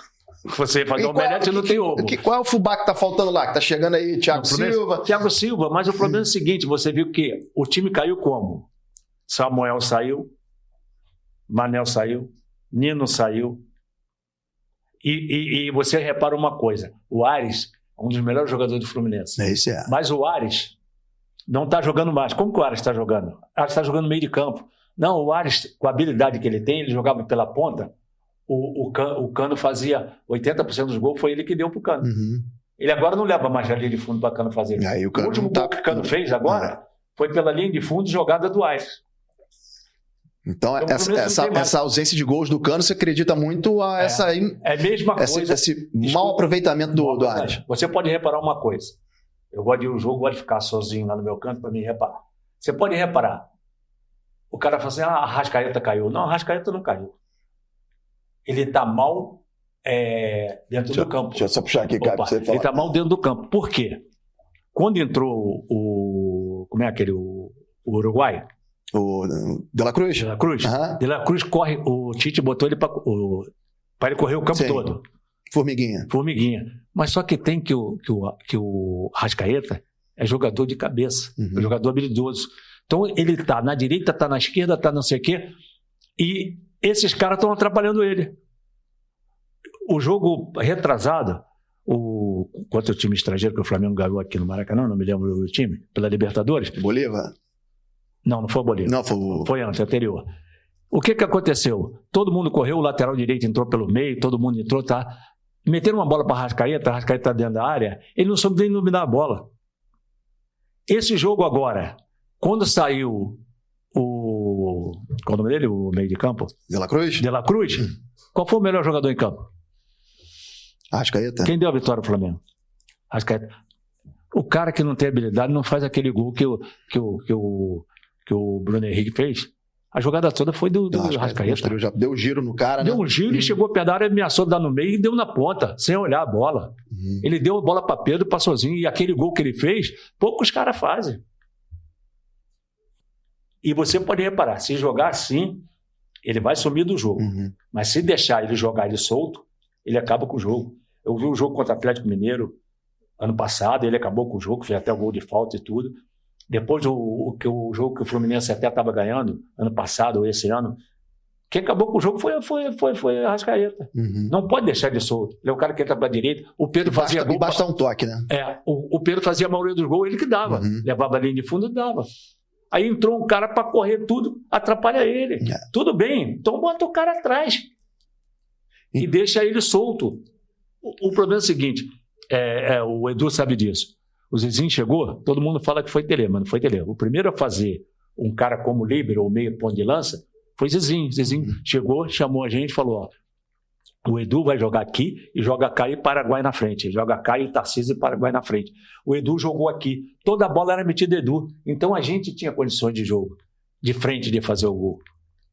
Você fazer um omelete e não tem ovo. Qual é o fubá que está faltando lá? Que está chegando aí, Thiago Silva? Thiago Silva, mas o problema é o seguinte, você viu que o time caiu como? Samuel saiu, Manel saiu, Nino saiu. E você repara uma coisa, o Ares é um dos melhores jogadores do Fluminense. Esse é. Mas o Ares... não está jogando mais. Como que o Ares está jogando? O Ares está jogando no meio de campo. Não, o Ares, com a habilidade que ele tem, ele jogava pela ponta. O Cano fazia 80% dos gols, foi ele que deu para o Cano. Ele agora não leva mais a linha de fundo para o Cano fazer. O último gol que o Cano fez agora foi pela linha de fundo, jogada do Ares. Então essa ausência de gols do Cano, você acredita muito a essa... É a mesma coisa. Esse mau aproveitamento do Ares. Você pode reparar uma coisa. Eu gosto de ir no jogo, gosto de ficar sozinho lá no meu canto para me reparar. Você pode reparar. O cara fala assim, a Arrascaeta caiu. Não, a Arrascaeta não caiu. Ele está mal dentro do campo. Deixa eu só puxar aqui, cara, pra você falar. Ele está mal dentro do campo. Por quê? Quando entrou como é aquele, o Uruguai? O De La Cruz? De La Cruz. De La Cruz corre, o Tite botou ele para ele correr o campo todo. Formiguinha. Mas só que tem que o Arrascaeta é jogador de cabeça, é jogador habilidoso. Então ele tá na direita, tá na esquerda, tá não sei o quê, e esses caras estão atrapalhando ele. O jogo retrasado, contra o time estrangeiro que o Flamengo ganhou aqui no Maracanã, não me lembro do time, pela Libertadores. Bolívar? Não foi o Bolívar. Não, foi antes, anterior. O que aconteceu? Todo mundo correu, o lateral direito entrou pelo meio, todo mundo entrou, tá? Meteram uma bola para Arrascaeta, tá dentro da área, ele não soube nem dominar a bola. Esse jogo agora, quando saiu qual o nome dele? O meio de campo? De La Cruz. Qual foi o melhor jogador em campo? Arrascaeta. Quem deu a vitória ao Flamengo? Arrascaeta. O cara que não tem habilidade não faz aquele gol que o Bruno Henrique fez. A jogada toda foi do Arrascaeta. Já deu giro no cara, né? Deu um giro e chegou perto da área, ameaçou dar no meio e deu na ponta, sem olhar a bola. Ele deu a bola para Pedro, passou sozinho. E aquele gol que ele fez, poucos caras fazem. E você pode reparar, se jogar assim, ele vai sumir do jogo. Mas se deixar ele jogar ele solto, ele acaba com o jogo. Eu vi o jogo contra o Atlético Mineiro ano passado, ele acabou com o jogo, fez até o gol de falta e tudo. Depois o jogo que o Fluminense até estava ganhando, ano passado ou esse ano, quem acabou com o jogo foi a Arrascaeta. Não pode deixar ele solto. Ele é o cara que entra para a direita. O Pedro fazia gol. Basta um toque, né? O Pedro fazia a maioria dos gols, ele que dava. Levava a linha de fundo e dava. Aí entrou um cara para correr tudo, atrapalha ele. Tudo bem, então bota o cara atrás. E deixa ele solto. O problema é o seguinte, o Edu sabe disso. O Zizinho chegou, todo mundo fala que foi Tele, mas não foi Tele. O primeiro a fazer um cara como líbero ou meio ponto de lança foi Zizinho. Zizinho chegou, chamou a gente e falou, o Edu vai jogar aqui e joga cá e Paraguai na frente. Ele joga cá e Tarcísio e Paraguai na frente. O Edu jogou aqui. Toda a bola era metida Edu. Então a gente tinha condições de jogo, de frente de fazer o gol.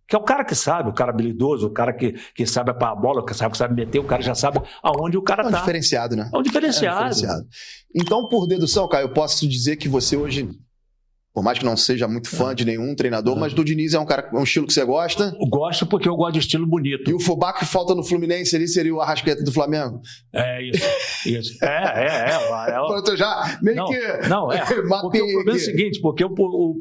Que é o cara que sabe, o cara habilidoso, o cara que sabe apagar a bola, que sabe meter, o cara já sabe aonde o cara tá. É um diferenciado, né? É um diferenciado. Então, por dedução, Caio, eu posso dizer que você hoje, por mais que não seja muito fã de nenhum treinador, mas do Diniz é um estilo que você gosta? Eu gosto porque eu gosto de estilo bonito. E o fullback que falta no Fluminense ali seria o Arrascaeta do Flamengo? É isso. Eu já meio que... Porque o problema é o seguinte, porque o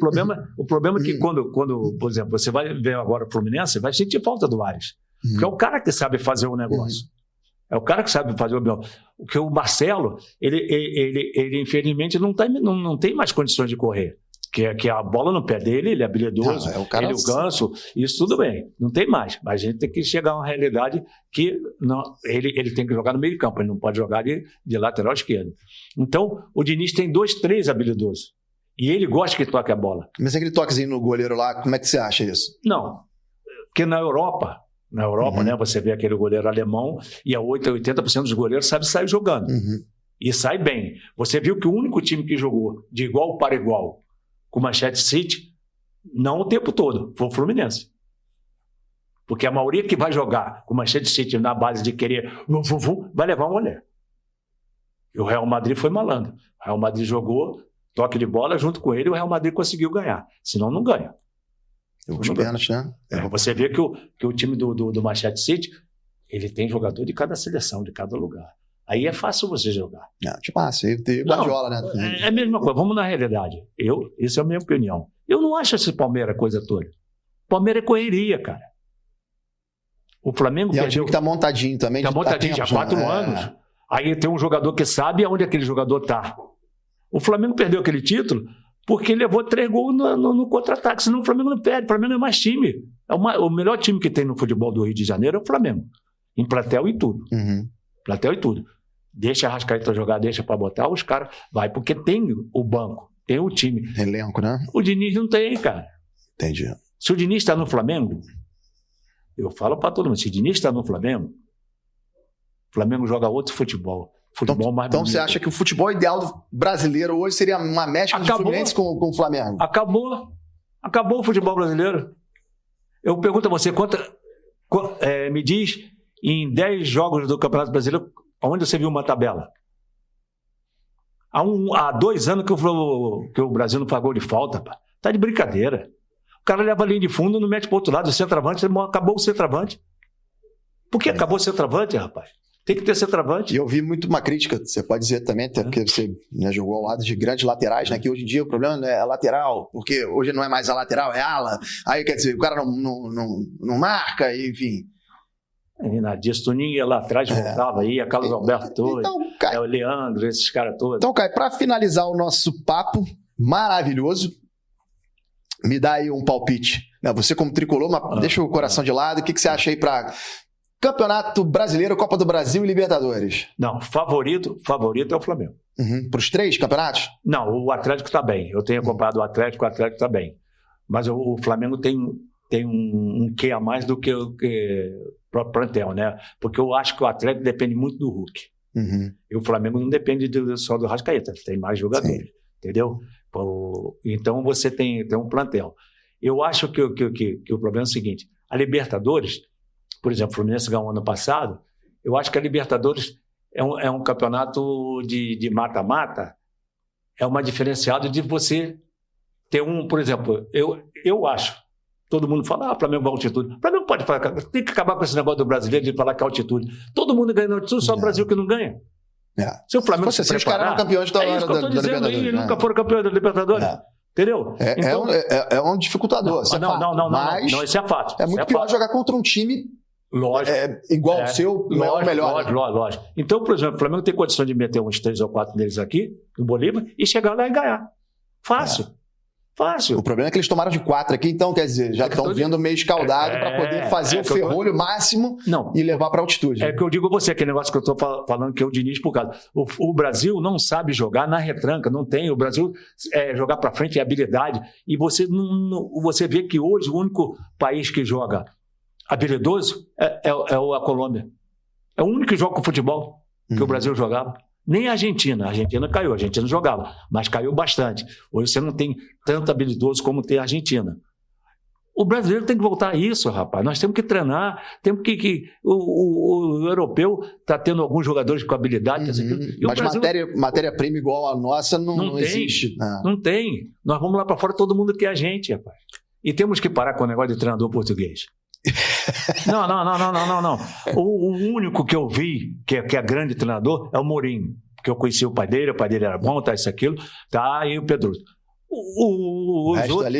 problema é que quando, por exemplo, você vai ver agora o Fluminense, vai sentir falta do Ares. Porque é o cara que sabe fazer o negócio. É o cara que sabe fazer o negócio. Porque o Marcelo, ele infelizmente não tem mais condições de correr. Que a bola no pé dele, ele é habilidoso, ele é o ganso, isso tudo bem, não tem mais. Mas a gente tem que chegar a uma realidade que ele tem que jogar no meio campo, ele não pode jogar de lateral esquerdo. Então, o Diniz tem 2, 3 habilidosos. E ele gosta que toque a bola. Mas aquele toquezinho no goleiro lá, como é que você acha isso? Não, porque na Europa, né, você vê aquele goleiro alemão e a 80% dos goleiros sabem sair jogando. E sai bem. Você viu que o único time que jogou de igual para igual com o Manchester City, não o tempo todo, foi o Fluminense. Porque a maioria que vai jogar com o Manchester City na base de querer vai levar uma mulher. E o Real Madrid foi malandro. O Real Madrid jogou toque de bola junto com ele e o Real Madrid conseguiu ganhar. Senão não ganha. Os pênaltis, né? Você vê que o time do Manchester City, ele tem jogador de cada seleção, de cada lugar. Aí é fácil você jogar. Aí tem Guardiola, né? É a mesma coisa. Vamos na realidade. Isso é a minha opinião. Eu não acho esse Palmeiras coisa toda. Palmeiras é correria, cara. O Flamengo é um time que tá montadinho também. Tá montadinho já há 4 anos. Aí tem um jogador que sabe aonde aquele jogador tá. O Flamengo perdeu aquele título porque levou 3 gols no contra-ataque. Senão o Flamengo não perde. O Flamengo é mais time. O melhor time que tem no futebol do Rio de Janeiro é o Flamengo. Em platel e tudo. Platel e tudo. Deixa a Arrascaeta jogar, deixa para botar, os caras vai, porque tem o banco, tem o time. Elenco, né? O Diniz não tem, cara. Entendi. Se o Diniz está no Flamengo, eu falo para todo mundo, se o Diniz está no Flamengo, o Flamengo joga outro futebol. Então você acha que o futebol ideal brasileiro hoje seria uma mescla de Fluminense com o Flamengo? Acabou o futebol brasileiro. Eu pergunto a você, me diz, em 10 jogos do Campeonato Brasileiro, onde você viu uma tabela? Há 2 anos que o Brasil não pagou de falta, pá. Tá de brincadeira. O cara leva a linha de fundo, não mete pro outro lado, o centroavante, acabou o centroavante. Por que acabou o centroavante, rapaz? Tem que ter centroavante. E eu vi muito uma crítica, você pode dizer também, até porque você jogou ao lado de grandes laterais, né? Que hoje em dia o problema não é a lateral, porque hoje não é mais a lateral, é a ala. Aí, quer dizer, o cara não marca, enfim. Renadinho, Toninho ia lá atrás, voltava aí, a Carlos Alberto todo, então, Caio, o Leandro, esses caras todos. Então, Caio, para finalizar o nosso papo maravilhoso, me dá aí um palpite. Você como tricolor, deixa o coração de lado, o que você acha aí para Campeonato Brasileiro, Copa do Brasil e Libertadores? Não, favorito é o Flamengo. Para os 3 campeonatos? Não, o Atlético está bem. Eu tenho comprado o Atlético está bem. Mas o Flamengo tem um quê a mais do que o próprio plantel, né? Porque eu acho que o Atlético depende muito do Hulk. E o Flamengo não depende só do Rascaeta, tem mais jogadores, entendeu? Então você tem um plantel. Eu acho que o problema é o seguinte: a Libertadores, por exemplo, o Fluminense ganhou ano passado, eu acho que a Libertadores é um campeonato de mata-mata, é uma diferenciada de você ter por exemplo, eu acho, todo mundo fala, Flamengo vai altitude. O Flamengo pode falar, tem que acabar com esse negócio do brasileiro de falar que é altitude. Todo mundo ganha na altitude, só o Brasil que não ganha. Se o Flamengo se esses caras eram campeões da isso que eu estou dizendo aí, nunca foram campeões da Libertadores. Entendeu? Então, é um dificultador. Não, isso é fato. É muito pior jogar contra um time igual ao seu, não é o melhor. Lógico. Então, por exemplo, o Flamengo tem condição de meter uns 3 ou 4 deles aqui, no Bolívar, e chegar lá e ganhar. Fácil. O problema é que eles tomaram de 4 aqui, então, quer dizer, já estão vindo meio escaldado para poder fazer o ferrolho máximo e levar para altitude. É que eu digo a você, aquele negócio que eu estou falando, que é o Diniz por causa. O Brasil não sabe jogar na retranca, não tem. O Brasil jogar para frente é habilidade. E você vê que hoje o único país que joga habilidoso é a Colômbia. É o único que joga com futebol que o Brasil jogava. Nem a Argentina caiu, a Argentina jogava, mas caiu bastante. Hoje você não tem tanto habilidoso como tem a Argentina. O brasileiro tem que voltar a isso, rapaz. Nós temos que treinar, temos que o europeu está tendo alguns jogadores com habilidade. Mas Brasil, matéria-prima igual a nossa não existe. Não tem. Nós vamos lá para fora, todo mundo quer a gente, rapaz. E temos que parar com o negócio de treinador português. Não. O único que eu vi que é grande treinador é o Mourinho, porque eu conheci o pai dele era bom, isso, aquilo, e o Pedro. Os outros,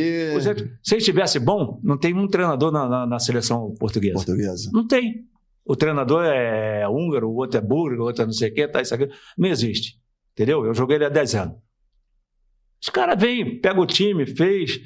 se ele estivesse bom, não tem um treinador na seleção portuguesa. Não tem. O treinador é húngaro, o outro é búlgaro, o outro é não sei o que, isso, aquilo. Não existe. Entendeu? Eu joguei ele há 10 anos. Os caras vêm, pegam o time, fez.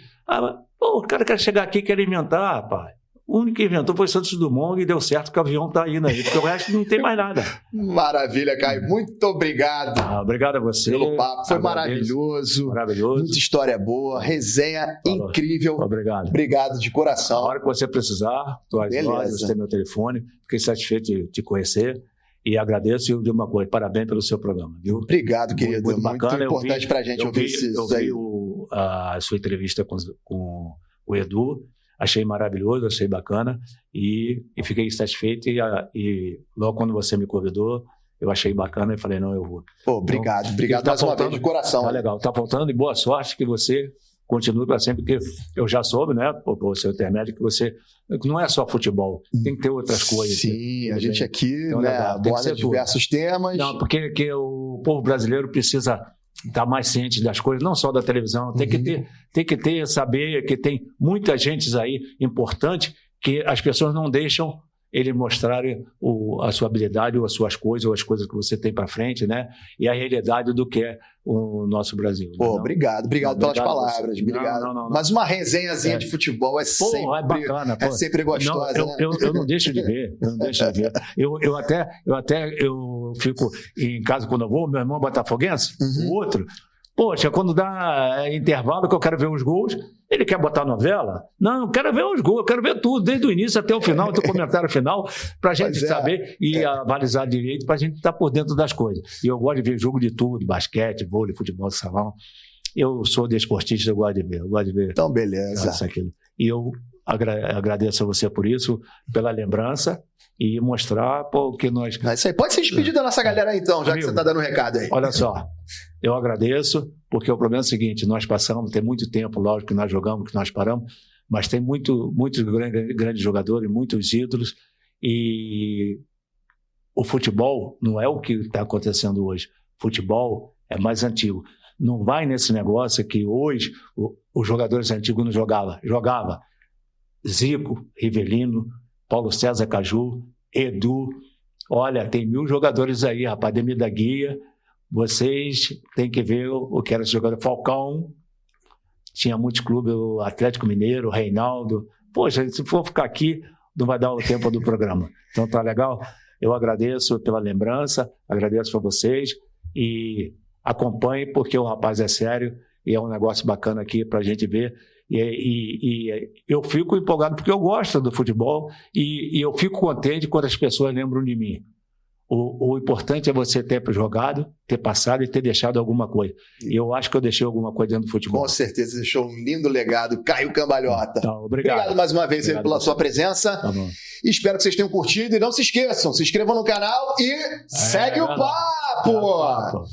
O cara quer chegar aqui e quer inventar, rapaz. O único que inventou foi Santos Dumont e deu certo que o avião está indo aí, porque o resto não tem mais nada. Maravilha, Caio. Muito obrigado. Obrigado a você. Pelo papo. Foi maravilhoso. Muita história boa, resenha incrível. Obrigado de coração. A hora que você precisar, você tem meu telefone. Fiquei satisfeito de te conhecer. E agradeço e digo uma coisa, parabéns pelo seu programa, viu? Obrigado, querido. Muito bacana. Importante para a gente ouvir isso aí. Eu vi a sua entrevista com o Edu. Achei maravilhoso, achei bacana e fiquei satisfeito e logo quando você me convidou, eu achei bacana e falei, não, eu vou. Obrigado mais uma vez de coração. Tá legal, tá faltando e boa sorte que você continue para sempre, porque eu já soube, né, por seu intermédio, que você não é só futebol, tem que ter outras coisas. Sim, a gente aqui aborda diversos temas. Não, porque o povo brasileiro precisa estar mais ciente das coisas, não só da televisão, tem que ter, saber que tem muita gente aí importante que as pessoas não deixam ele mostrarem a sua habilidade ou as suas coisas ou as coisas que você tem para frente, né? E a realidade do que é o nosso Brasil. Obrigado pelas palavras. Obrigado. Não. Mas uma resenhazinha de futebol é sempre gostosa. Eu não deixo de ver. Eu fico em casa quando eu vou, meu irmão botafoguense, o outro. Poxa, quando dá intervalo que eu quero ver os gols, ele quer botar novela? Não, eu quero ver os gols, eu quero ver tudo, desde o início até o final, até o comentário final, para a gente saber e avalizar direito, para a gente estar por dentro das coisas. E eu gosto de ver jogo de tudo, basquete, vôlei, futebol, salão. Eu sou desportista, eu gosto de ver. Então, beleza. E eu agradeço a você por isso, pela lembrança. E mostrar o que nós... Isso aí. Pode se despedir da nossa galera aí, então, já que você está dando um recado aí. Olha só, eu agradeço, porque o problema é o seguinte, nós passamos, tem muito tempo, lógico, que nós jogamos, que nós paramos, mas tem muitos grandes jogadores, muitos ídolos, e o futebol não é o que está acontecendo hoje. Futebol é mais antigo. Não vai nesse negócio que hoje os jogadores antigos não jogavam. Jogava Zico, Rivelino, Paulo César Caju, Edu. Olha, tem 1000 jogadores aí, rapaz, Ademir da Guia. Vocês têm que ver o que era esse jogador. Falcão, tinha muitos clubes, o Atlético Mineiro, o Reinaldo. Poxa, se for ficar aqui, não vai dar o tempo do programa. Então tá legal? Eu agradeço pela lembrança, agradeço para vocês e acompanhe, porque o rapaz é sério e é um negócio bacana aqui para a gente ver. E eu fico empolgado porque eu gosto do futebol e eu fico contente quando as pessoas lembram de mim. O importante é você ter jogado, ter passado e ter deixado alguma coisa. E eu acho que eu deixei alguma coisa dentro do futebol. Com certeza, deixou um lindo legado, Caio Cambalhota. Então, obrigado mais uma vez pela sua presença. Tá bom. Espero que vocês tenham curtido e não se esqueçam, se inscrevam no canal e segue o papo!